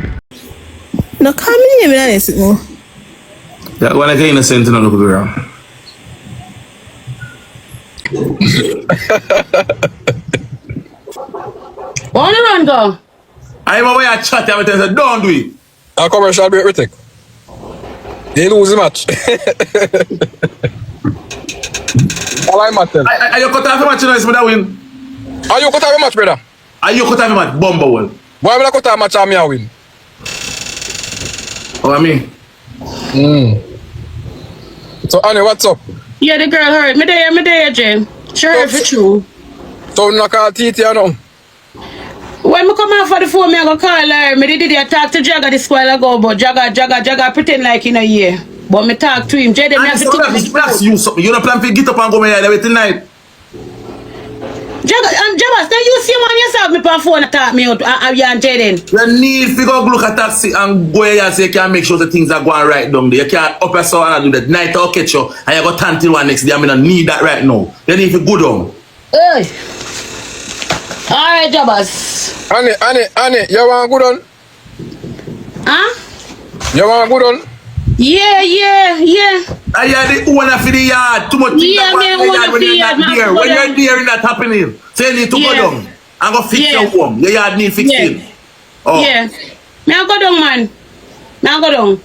No, come in here, man. No. Yeah, when I get innocent, you know, look around. On the run, go. I'm away at chat, I tell you, don't do it. Our commercial break, retake. They lose the match. All I matter. Are you cut off the match, you know, it's me that win? Are you cut off the match, brother? Are you cut off the match? Bumble. Why will I cut off the match and me a win? Oh, I mean? So, Annie, what's up? Yeah, the girl heard. Me there, Jay. She heard for true. So, you call TT or no? When me come out for the phone, me I go call her. Me did talk to Jagger this while ago, but Jagger pretend like in a year. But me talk to him. Jayden, me have to that's you something. You don't plan to get up and go my head tonight. Jabass, now you see man yourself me on phone and talk me out you and Jayden. You need to go look at taxi and go here and say you can make sure the things are going right down there. You can't up yourself and do that. Night I'll catch you and you go turn till one next day. I mean I need that right now. You need to go down. Hey. Alright, Jabass. Annie, you want good on? Huh? You want good on? Yeah. I hear the owner for the yard. Too much things Yeah, that me when owner for the you're yard, not there. man. When you're there, it's not happening. So you need to go down and go fix your home. Your yard need fixing. Oh. Yeah. Me I go down, man. Me I go down.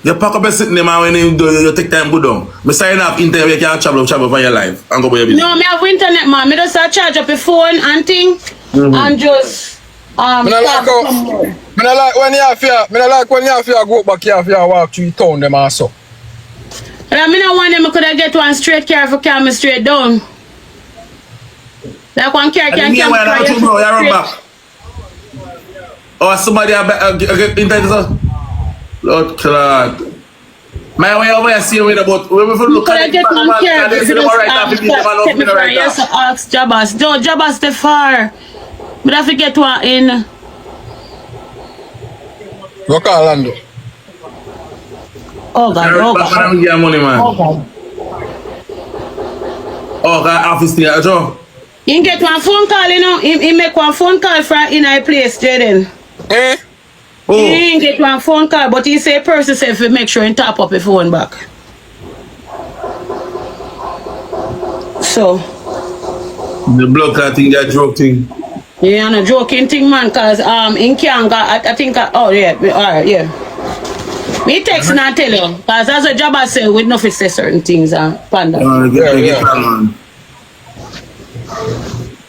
You pack up a sitting there, man, when you take time go down. Me sign up internet, you can travel for your life and go by your business. No, me have internet, man. Me just charge up your phone and thing and just Me not like when you have to go back here and walk through town them also. And I mean, I want them, I could get one straight car for camera straight down. Like one car can You run back. Or somebody get into Lord God. My way over here see with about when we look at get one car, if you just take me for a yes, ask Jabass. No, Jabass the far. But I forget one in. Go call Lando. Oh God, oh God. I don't get money, man. Oh God. Oh God, office there, Joe. He get one phone call, you know. He make one phone call from in a place, Jayden. Eh? Oh. He didn't get one phone call, but he say person say if make sure he top up his phone back. So. The blood clot thing, that joke thing. Yeah, no joking thing, man, cause in Kianga, I think oh yeah, alright, yeah. Me text and I tell you, cause that's what Jabass say with nothing say certain things, Panda. Get man.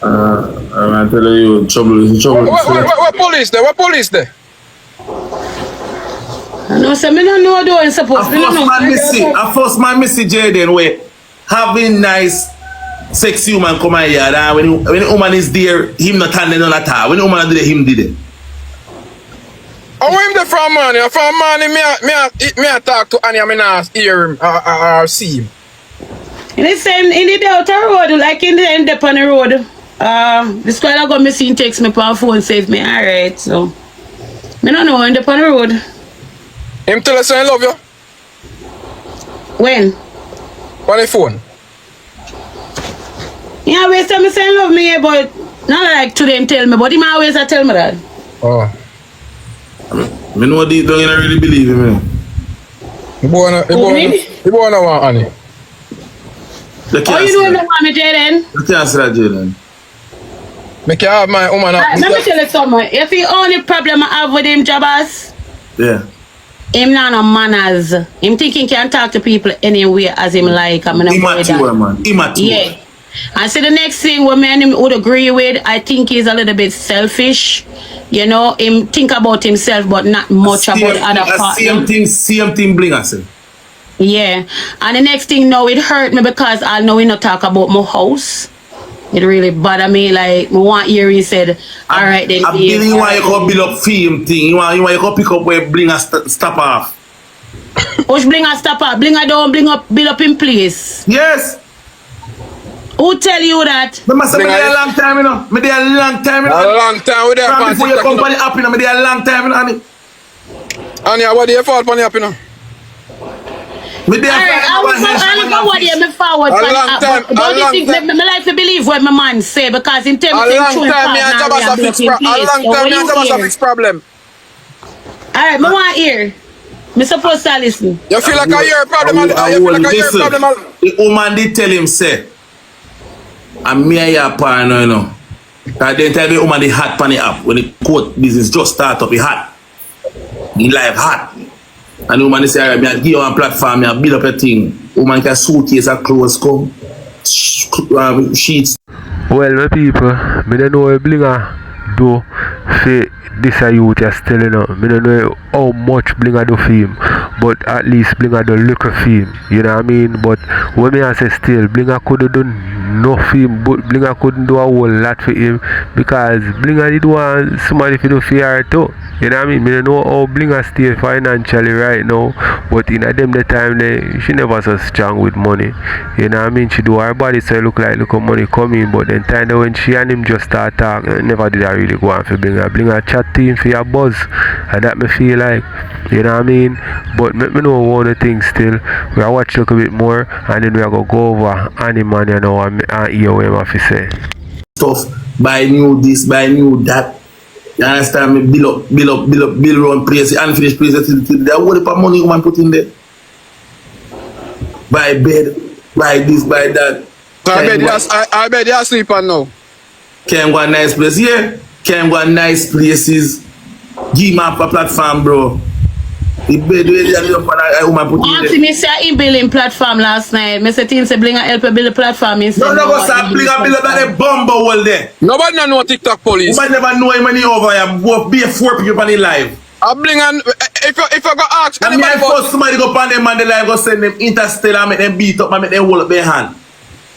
I'm telling you, trouble is trouble. What police there? What police there? No, so me don't know though, I'm supposed to know. A first man missy Jayden where having nice sexy woman come here and when the woman is there, him not handling none at all. When the woman did it, him did it. Oh, him the from money. From money, me I talk to Annie, I mean I hear him or see him. In the same, in the Delta road, like in the end up on the road. The squad I got missing text me on phone, save me, alright, so. Me don't know, end up on the road. Him tell us I love you? When? On the phone. He always tell me say love me, but not like today him tell me, but him always tell me that. Oh. I know deep down you don't really believe him, man. He wanna want Annie. Oh, you don't want me, Jayden? You can't say that, Jayden. Me can have my woman. Let me tell you something. If the only problem I have with him, Jabass, yeah. him not no manners. Him thinking can talk to people anywhere as him like. I'm not immature, man. Immature. Yeah. And see the next thing what me and him would agree with, I think he's a little bit selfish. You know, him think about himself but not much about other partners. Same thing blinga say. Yeah. And the next thing now it hurt me because I know we not talk about my house. It really bother me. Like one year he said, alright then. I believe you want you go build up film thing. You want you go pick up where blinga stop off. Which blinga stop off? Blinga don't build up in place. Yes. Who tell you that? Me must say me there a long time, you know. Me there a long time, you know. A long time with that. From before your company up, you know. Me there a long time, you know. Anya, what do you fault on up, you know? Me there I don't know what you me forward. A long time. But you think me like to believe what my man say because in terms of a long time me and Jabass have fixed problem. A long time me and Jabass have fixed problem. Alright, me want hear. Me supposed to listen. You feel like I hear a problem? You feel like I hear a problem? The woman did tell him say, and me and your partner, you know. Because then tell the woman the hot pan it up. When the court business just start up, it hot. The life hot. And the woman say, alright, I give you a platform, I build up a thing. Woman can suitcase and clothes come. Sheets. Well, my people, I don't know what Blinga do for this youth just telling you. I don't know how much Blinga do for him, but at least Blinga do look for him. You know what I mean? But when I say still, Blinga could have done nothing, but Blinga couldn't do a whole lot for him because Blinga did want somebody to do for her too. You know what I mean? I don't know how Blinga stay financially right now, but in them the time she never so strong with money. You know what I mean? She do her body so it look like look how money coming, but then time when she and him just start talking, never did I really go on for Blinga. Blinga chat to him for your buzz, and that me feel like, you know what I mean? But me know one of the things still. We are watch a little bit more and then we are go over Animan, you know, and hear what I have to say. Stuff, buy new this, buy new that. You understand me? Build around place, unfinished place. There are what money woman put in there. Buy bed, buy this, buy that. So I bet you sleep on now. Can't go a nice place, yeah. Can't go a nice places. Give me a platform, bro. The bed where woman put in there. Me say he building platform last night. Me say team say Blinga help build a platform. No, go start Blinga build up that bumble hole there. Nobody know TikTok police. Nobody never know him when he over here. Be a 4 people on the live. I Blinga, if I go ask anybody about somebody go pan them on the live, go send them interstellar, make them beat up, make them hold up their hand.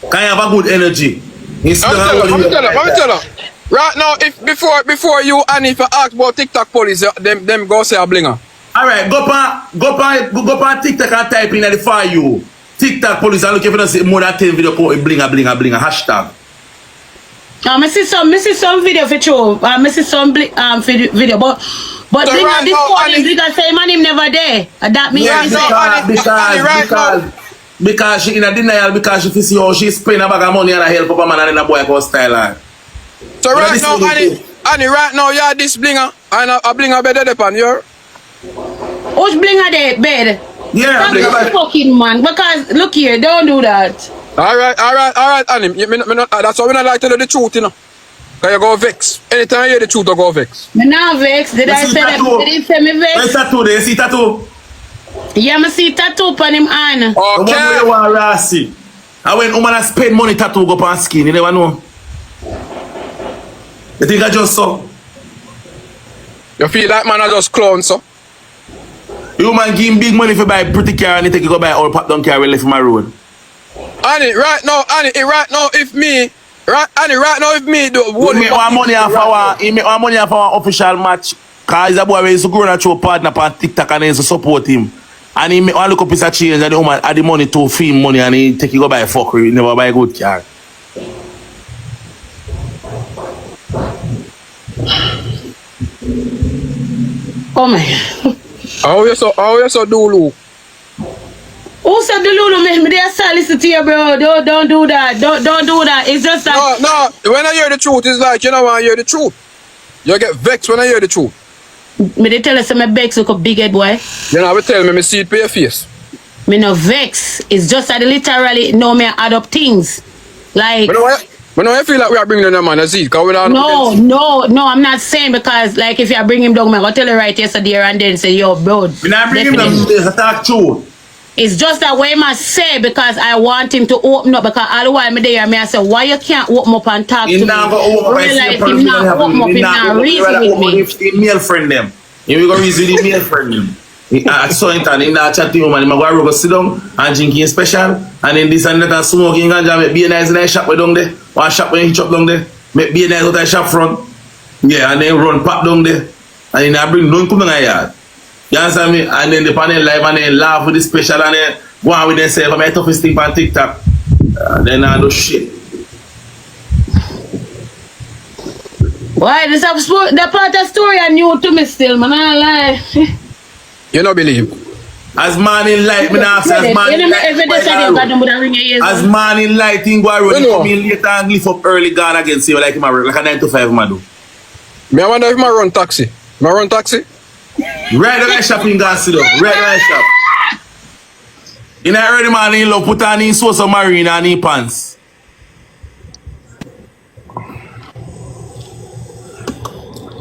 Can you have a good energy? Let me tell her. Right now, if before you and if you ask about TikTok police, them go say a blinger. Alright, go on TikTok and type in the for you. TikTok police and look if you don't see more than 10 video called blinga hashtag. I see some video for you. I see some video, but blinga this morning blinga say man him never there. That means because she in a denial because she see how she spend a bag of money and a help up a man and then a boy go style her. So right now, Annie, right now, you this blinga and a blinga bed upon you. Which blinga there bed? Yeah, blinga fucking man. Because look here, don't do that. Alright, Annie. That's why we not like to tell the truth, you know. Cause you go vex. Anytime you hear the truth, you go vex. Me not vex. Did I say that? Did he say me vex? Where's tattoo? Do you see tattoo? Yeah, I see tattoo on him hand. Okay. The one where you want to see. And when woman spend money tattoo go on skin, you never know. You think I just so? You feel like man I just clown so? You man give him big money for buy pretty car and he take you go buy all pop down car we left my road. Annie, right now if me do he make one money off our official match. Cause he's a boy where he used to grow and show partner on TikTok and he used to support him. And he make one look up his change and the woman had the money to film money and he take you go buy a fuckery, he never buy a good car. Oh my God. How you so Dulu? Who said the Lulu make me there listen to you, bro? Don't do that. Don't do that. It's just like no. When I hear the truth, it's like you know when I hear the truth. You get vexed when I hear the truth. Me they tell us my vex look a big head boy. You know, I will tell me see it by your face. Me no vex. It's just that literally no me add up things. Like But now I feel like we are bringing them man as it. No, I'm not saying because like if you bring him down, I'm gonna tell you right yesterday and then say yo bro. We not bring him down, it's talk true. It's just that way I must say because I want him to open up because all the while me there I say why you can't open up and talk to me. He not gonna open up and say him not open up, he not reason with me. If the male friend them. He will go reason with the male friend them. At some time, he not chat to you man, he go sit down and drinking special and then this and that and smoking ganja make be nice in the shop down there. One shop when he chop down there. Make be nice out the shop front. Yeah, and then run pop down there. And then I bring none come down the yard. You understand me? And then the panel live and then laugh with the special and then go on with themselves. I'm my toughest thing on TikTok. Then I do shit. Why? This the part of story I new to me still, man. I lie. You don't believe? As man in light, me not say as man in light. As man in light, thing go around. He come in later and lift up early gone against you like him like a 9 to 5 man do. Me I wonder if I run taxi. I run taxi? Right the shopping gas sit down. Right the shop. In a early man in love, put on his sauce of marine and his pants.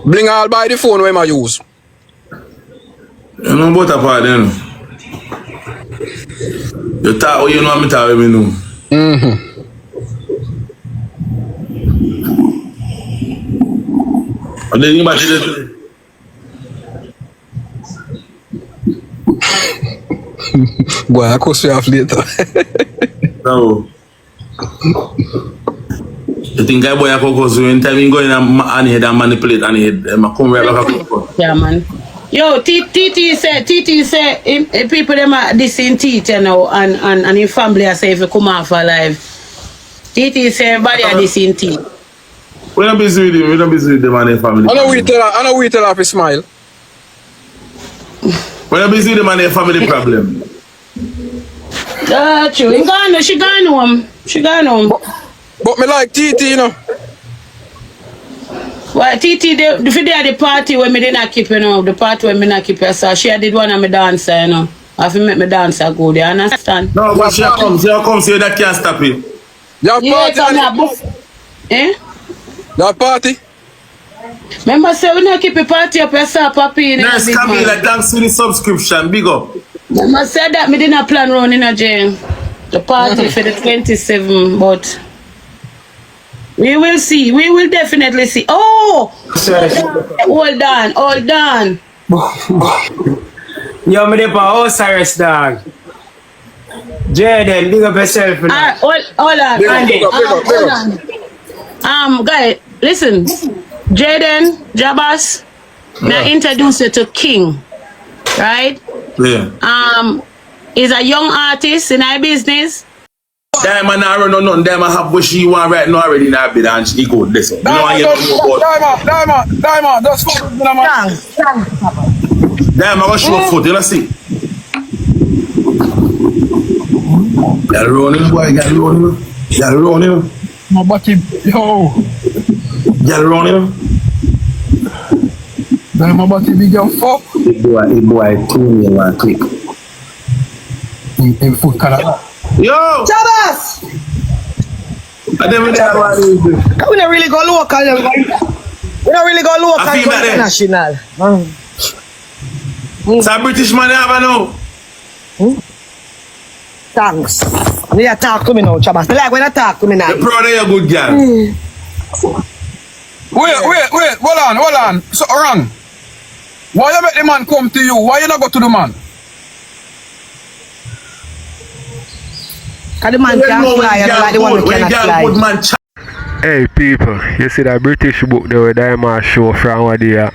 Bling all by the phone where I use. You know about that part then. You talk what you know, me talk what me know. And then you back to Boy, I could see off later. No. You think I boy I could go so anytime you go in and head and manipulate and head come right back up. Yeah man. Yo, TT said people them are dissing Titi you know and in family I say if you come off alive. TT say everybody are dissing Titi. We don't busy with him, we don't busy with them and their family. I know we tell her to smile. We don't busy with them and their family problem. That's true. She gone home. But me like TT, you know. Well, TT, if they at the party when me did not keep, you know, the party when me not keep her, so she did one of me dancer, you know. I have to make me dancer good, you understand? No, but she come, say that can't stop it. Your party, eh? Your party? Remember, say we not keep a party up, yourself, papi. Nurse Camila, thanks for the subscription, big up. Remember, said that me did not plan run in a jail. The party for the 27, but we will see. We will definitely see. Oh! Hold on. Yo, me dey pa Osiris dog. Jayden, big up yourself. Hold on, Andy. Hold on. Guy, listen. Jayden, Jabass, may I introduce you to King, right? Yeah. He's a young artist in our business. Diamond I run on nothing. Diamond have what she want right now already in her bed and she go this one. Diamond, just fuck with me, man. Diamond go show foot, you know see? Gotta run him, boy, gotta run him. Gotta run him. My body, yo. Gotta run him. Diamond, my body big and fuck. The boy, 2 million click. In foot color. Yo! Jabass! I never did what it is. We don't really go local. We don't really go local. I feel go that international. It's a British man have know. Thanks. You talk to me now, Jabass. I like when I talk to me now. The proud of your good girl. Wait, hold on. So, wrong. Why you make the man come to you? Why you not go to the man? Because the man can't fly, and like the one who cannot fly. Hey people, you see that British book there where Diamond show from what they are.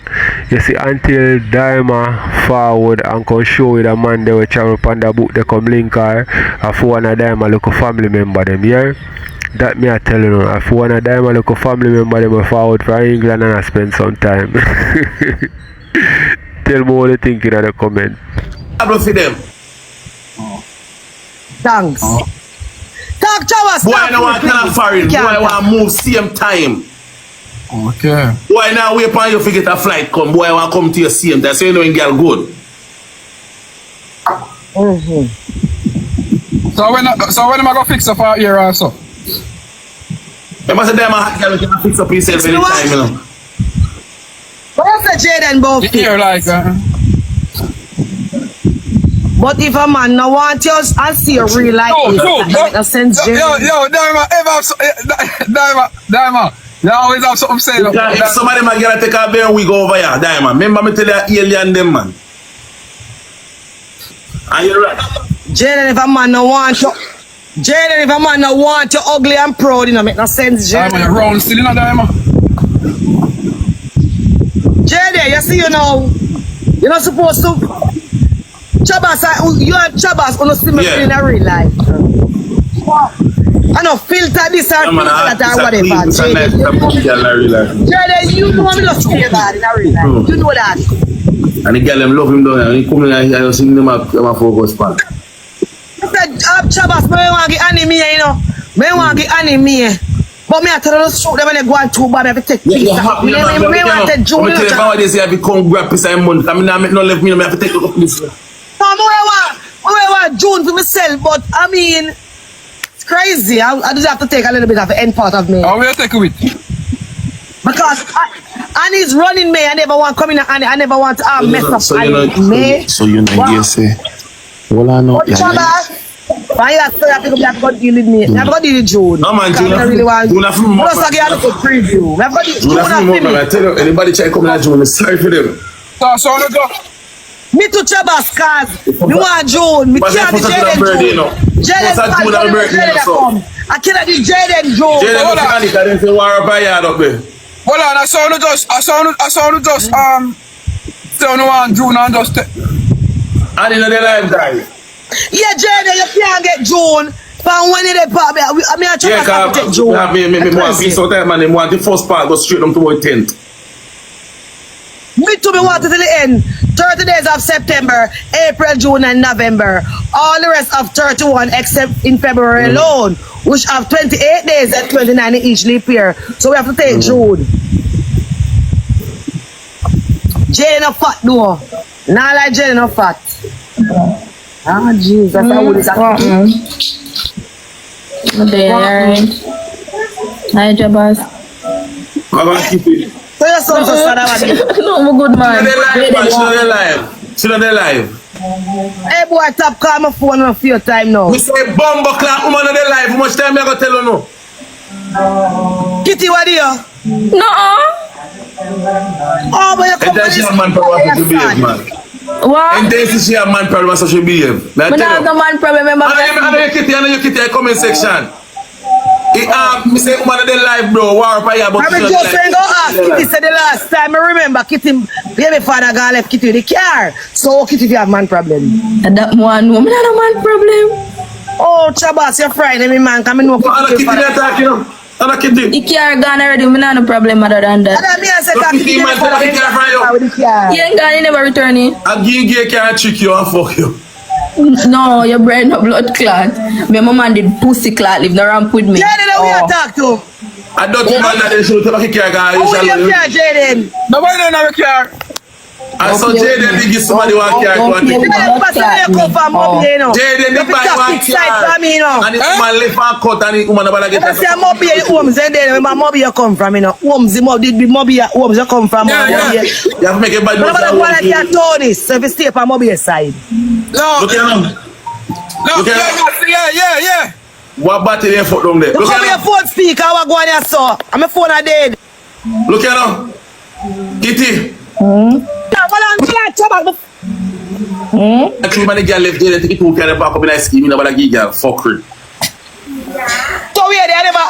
You see until Diamond forward and can show with a man there will travel upon the book they come link her. If one of Diamond look a family member them, yeah? That me I tell you now. If one of Diamond look a family member them will forward from England and I spend some time. Tell me what you think in the comment. I don't see them. Thanks. Talk Jabass. Boy, I know what kind of foreign. Boy, I want to move same time. Okay. Boy, now wait upon you to get a flight come. Boy, I want to come to your same time. So you know when girl good. So when am I going to fix up out here also? You must say them a girl can fix up yourself anytime, you know. What is the Jayden both? Here like But if a man no want you and see you real life, that make no sense, Jayden. Yo, Diamond, Diamond, you always have something to say. If some of them are going to take a bear wig over here, Diamond. Remember me tell you alien them, man. Are you right? Jayden, if a man no want you, Jayden, if a man no want you ugly and proud, you know, make no sense, Jayden. Diamond, you're round still, you know, Diamond. Jayden, you see, you know, you're not supposed to. Jabass, you and Jabass on see me in a real life. I know filter this and filter that or whatever. Jayden, you know me not say bad in a real life. You know that. And the girl them love him down there. And he come in and I see them a focus pan. I said, Jabass, I want to get anime, you know. I want to get anime. But me I tell you to shoot them when they go on too bad. I have to take pizza. You're happy, man. I want to take June. I tell you nowadays I have to come grab pizza a month. I mean, I don't left me. I have to take a couple pieces. I want June for myself, but I mean, it's crazy. I just have to take a little bit of the end part of me. How will you take it with? Because Annie's running me. I never want to come in and I never want to mess up me. So you know, you say, well, I know. Why you have to go deal with me? I have to deal with June. No, man, June. I really want June, plus I get a preview. I have to June. I tell you, anybody try to come in June, I'm sorry for them. So on the go. Me to Jabass, cause me want June. Me can't do Jayden June. Jayden come. I cannot do Jayden June. Jayden can't say war up a yard up there. Hold on, I saw you just tell no one June and just I didn't know the live guys. Yeah, Jayden, you can't get June. But when they pop me, I mean I try to take June. Me want piece of time and they want the first part go straight on to the 10th. Me too, me want it till the end. 30 days of September, April, June, and November. All the rest of 31 except in February alone, which have 28 days and 29 in each leap year. So we have to take June. Jayden no fat though. Not like Jayden no fat. Ah, Jesus, that's how it is. Hi, Jabass. I'm going to keep it. So your son so sad about No, I'm a good man. She's not alive. Hey boy, top call my phone on a few time now. We say bumbo clap, woman on the live. How much time I go tell you no? Kitty, what do you? No. Oh, but you come and then she have man problem so she behave, man. What? And then she have man problem so she behave. I have no man problem. I know your kitty, I comment section. Me say, woman, they live, bro. War for you, but I'm just saying, go ask Kitty. Said the last time I remember Kitty, baby father got left Kitty in the car. So Kitty, if you have man problem. And that one woman had a man problem. Oh, Jabass, you're Friday, me man. Come in, no Kitty, they're talking, you know. Kitty. The car gone already. Me not no problem other than that. And me I said, Kitty, man, take the car from you. with the car. He ain't gone. He never return it. A gay can't trick you and fuck you. No, your brain no blood clot. My mama did pussy clot. Live no ramp with me. Jayden, we are talk to. I don't think man that they should take a car, guys. Who is your car, Jayden? Nobody don't have a car. And so Jayden, they give somebody one car. Jayden, come from Mobile, you know. Jayden, they buy one car. And the woman left and cut and the woman about to get I say Mobile homes, and then where Mobile come from, you know. Homes, the Mobile homes you come from. You have to make a bad But I'm going to get Tony, so if you stay up on Mobile side. No. Look at him. No, yeah. What battery they put down there? Look at your phone speaker, I go on here, so. And my phone are dead. Look at him. Kitty. Actually, man, the girl left there, take it to the back up in a scheme, you know, but I give girl fuckery. So we are there, never.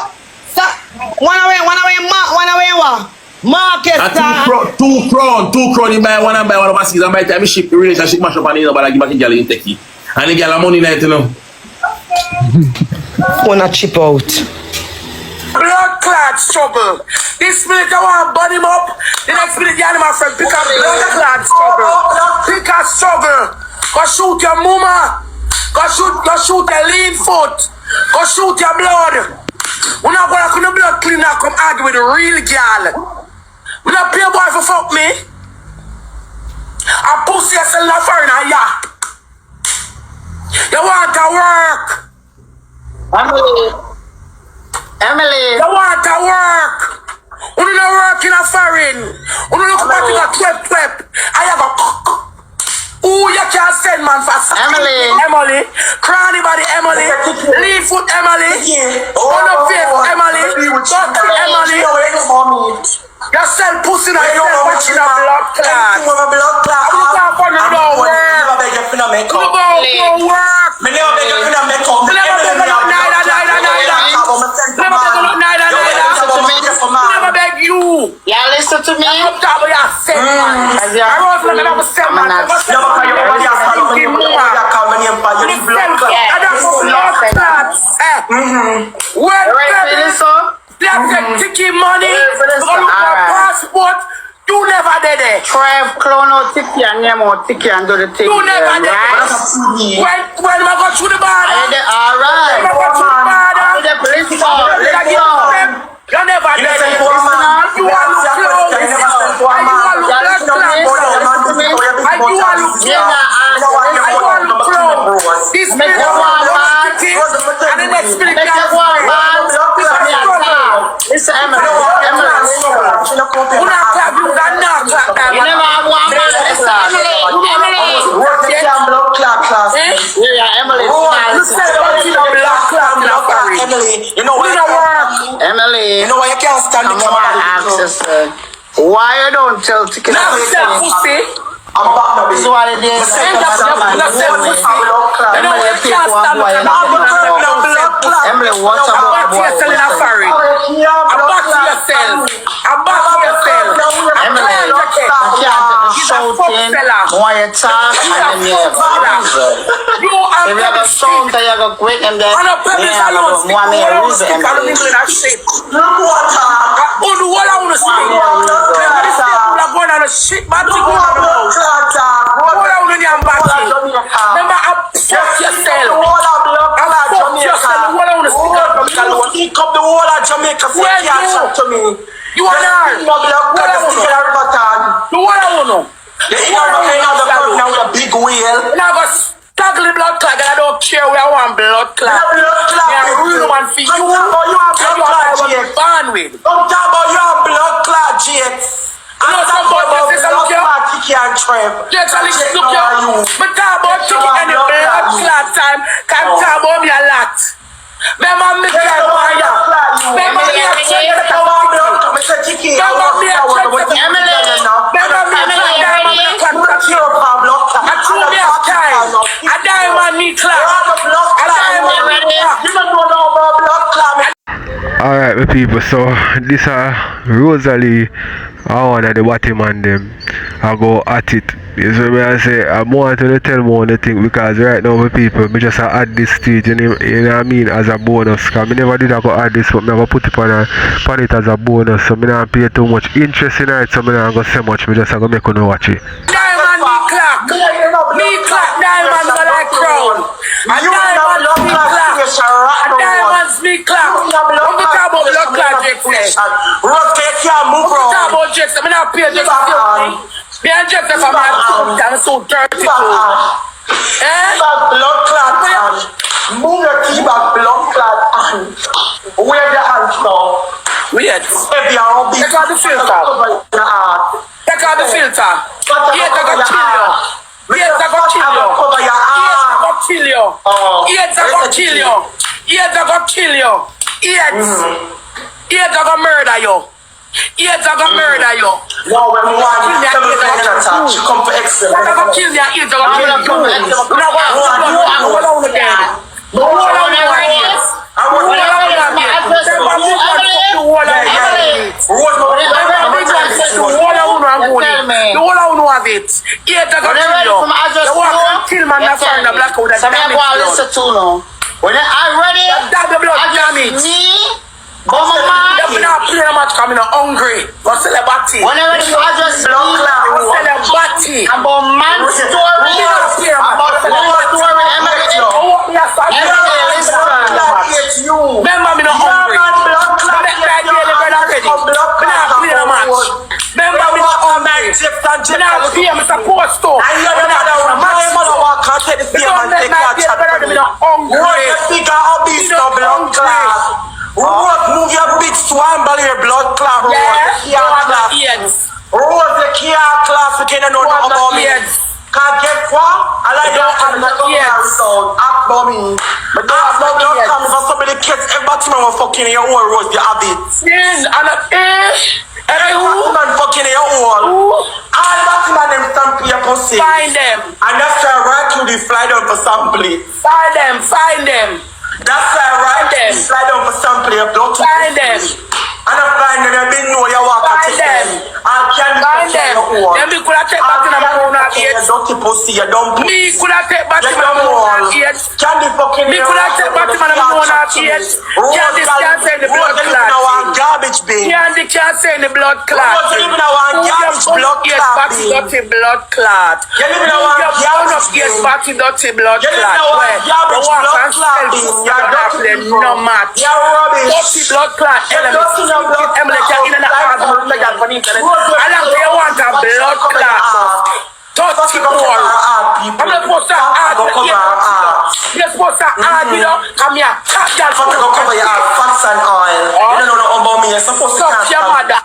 One away, what? Market. And 2 crown, you buy one and buy one of us, and by the time you ship the relationship mash up and you know, but I give back the girl in take it. And the girl have money night, you know. Wanna chip out. Blood clot struggle. This minute I want to burn him up. The next minute, you my friend, pick a blood clot struggle. Pick a struggle. Go shoot your mama. Go shoot your lean foot. Go shoot your blood. We're not going to come to blood cleaner come argue with a real girl. We not pay a boy for fuck me. I pussy yourself in a foreigner, yeah. You want to work. Emily. You want to work. You don't work in a foreign. You don't look about you got twep. I have a who you can send man for Emily. Cranny body Emily. Lean foot Emily. On the face Emily. Dirty Emily. You sell pussy now. You sell watching a blood clot. You can't find me no work. You don't work. Me never beg you to make up. Never beg you. Yeah, listen to me. I'm talking about yourself. I was looking at myself. Ticky money. Passport. You never did it. Trev, clone out Ticky and name out Ticky and do the thing. You never did it. When I got through the border. Alright. When I got through the border. The police force. You never did it. You are look close. This minute and the next minute Listen, Emily. You never have one man. Emily. You know why you can't stand the camera? Why you don't tell Ticket? I'm back now. This is what it is. Emily, what's up? I'm back to yourself. Emily, I can't shouting. Why you talk and then you if you have a song that you go quick and then one me a reason. Emily. Going on a shit battery going on the house. Hold on in your battery. Remember, I fuck yourself. Hold on, Pick up the whole of Jamaica for you to me. You are not. The what I want to know. Now a big wheel. Now I go tackle the blood clot and I don't care where I want blood clot. Yeah, real one for you. You have blood clot, Jake. Born with. Don't talk about you have blood clot, Jake. I know somebody says I'm here. And Trev. Yes, I listen to you. But talk about Ticky and the blood clot time. Can't talk about me a lot. Remember me can't buy ya. Remember me a check. Remember me a check. Emily. Remember me a check. I threw me a time. I die man me clock. I die man me clock. You don't know about blood clot. Alright, my people, so this Rosalie, one of the bottom man them. I go at it. You see me, I say, I'm wanting to tell more on the thing because right now, my people, me just add this stage, you know what I mean, as a bonus. Because I never did go add this, but I go put it on it as a bonus. So I don't pay too much interest in it, so I don't go say much. I just go make you watch it. Diamond me clock. Me clock diamond go like crown. A diamond me clock. A diamond's me clock. I'm talking about blood clot Jackson. Road can't move from. I'm talking about Jackson. I'm not paying Jackson. Me and Jackson from my foot and so 32. Blood clot and move your key back blood clot and wave your hands now. Wait. Take out the filter. Take out the filter. Yes, I got kill you. Yes, I got kill you. Yes, I got kill you. Yes, I got kill you. Yes, I got murder you. Yes, I got murder you. No, when we want to come for excellence. I got kill you. Yes, I got kill you. When I'm ready, I'm not playing much coming hungry. What's the body? Whenever you address blood clot, what's the body? About man story, about story, remember me not hungry. Remember me not hungry. I'm supposed to. Move your big swamble your blood clot. Yes. Rose the Kia class, you can't know about me. Can't get what? I like that. I'm not going to act for me. But that's not come for somebody kids. Every time I'm fucking your own rose, you have it. Yes, and every woman fucking your own. All Batman them stamp your pussy. Find them. And that's why I write you the fly down for sample. Find them. That's why I write them. Fly down for sample your blood. Find them. And I find them, I've been know you walk at them. I can't find them. Then we could have take back to my own head. Dirty pussy, you don't put. Me could have take back to my own head. Candy fucking me could have take back to my own head. Candy can't say the blood clot. Garbage bin. Candy can't say the blood clot. You live in our garbage blood clot. Dirty blood clot. You live in our garbage bin. Dirty blood clot. You live in our garbage blood clot. You're dirty no match. You're rubbish. Dirty blood clot. Emily, you're in an argument like that for the internet. I don't think you want a blood clot. Dirty boy. I'm not supposed to argue. You're supposed to argue, you know? Come here. Cut that for me. Cover your fats and oil. You don't know about me. You're supposed to cut your mother.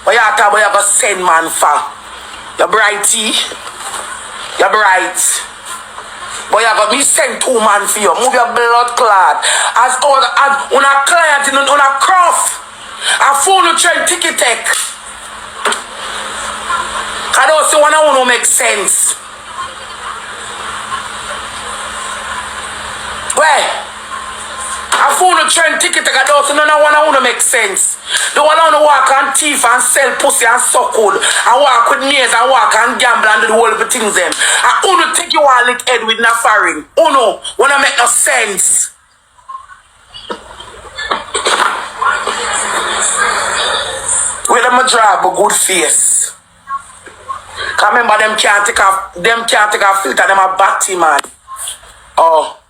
But you're talking about you're going to send man for. You're brighty. You're bright. But you got me send 2 man for you. Move your blood clot. As on a client in on a craft. A phone to train ticket tech. I don't see one I want to make sense. Where? A phone to train ticket tech. I don't see none of one I want to make sense. The one I want to walk on teeth and sell pussy and suck good. And walk with nails and walk and gamble and do the whole of the things them. I want to take you all lick head with no faring. Oh no, wanna make no sense. With them a drive a good face. Cause remember them can't take a filter, them a batty man. Oh.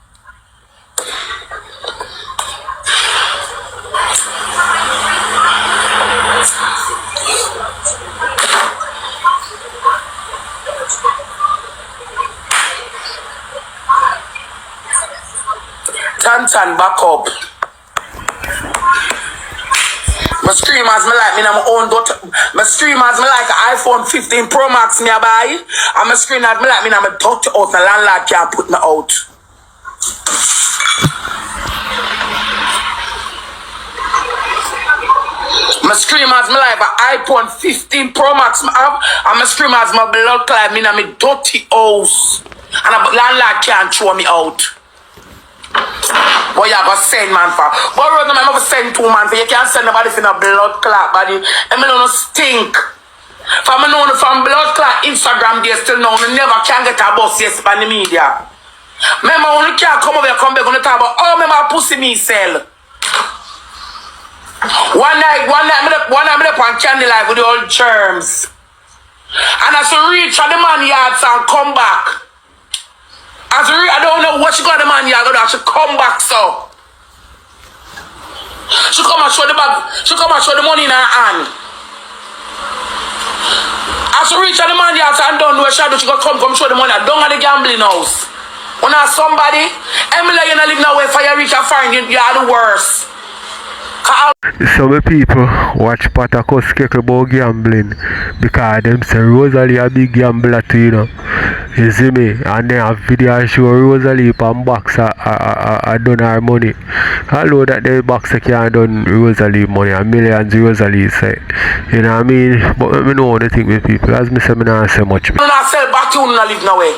Tantan back up. My streamers me like me na my own daughter. My streamers me like an iPhone 15 Pro Max me a buy. And my streamers me like me na my daughter out. The landlord can't put me out. My streamers me like an iPhone 15 Pro Max me have. And my streamers my blood clot me na my dirty house. And a landlord can't throw me out. But you go send man for. But road no man never send 2 man for. You can't send nobody for no blood clot body. And me no stink. From me know from blood clot Instagram they still know me never can get a bus yes by the media. Remember when you can't come over here, come back on the talk about oh remember pussy me sell. One night me up on candlelight with the old germs. And as you reach at the man yards and come back. As you I don't know what she got the man yard gonna she come back so. She come and show the bag, she come and show the money in her hand. As you reach at the man yard and don't know where she do, she gonna come show the money down at the gambling house. When I somebody, Emily you not live nowhere for you reach and find you are the worst. Some people watch Patakos kick about gambling because them say Rosealee a big gambler too, you know. You see me? And then a video show Rosealee and box a done her money. Although that the boxer can't done Rosealee money, and millions Rosealee say. You know what I mean? But I know what I think with people. As me say, I don't say much. I don't sell back you not live nowhere.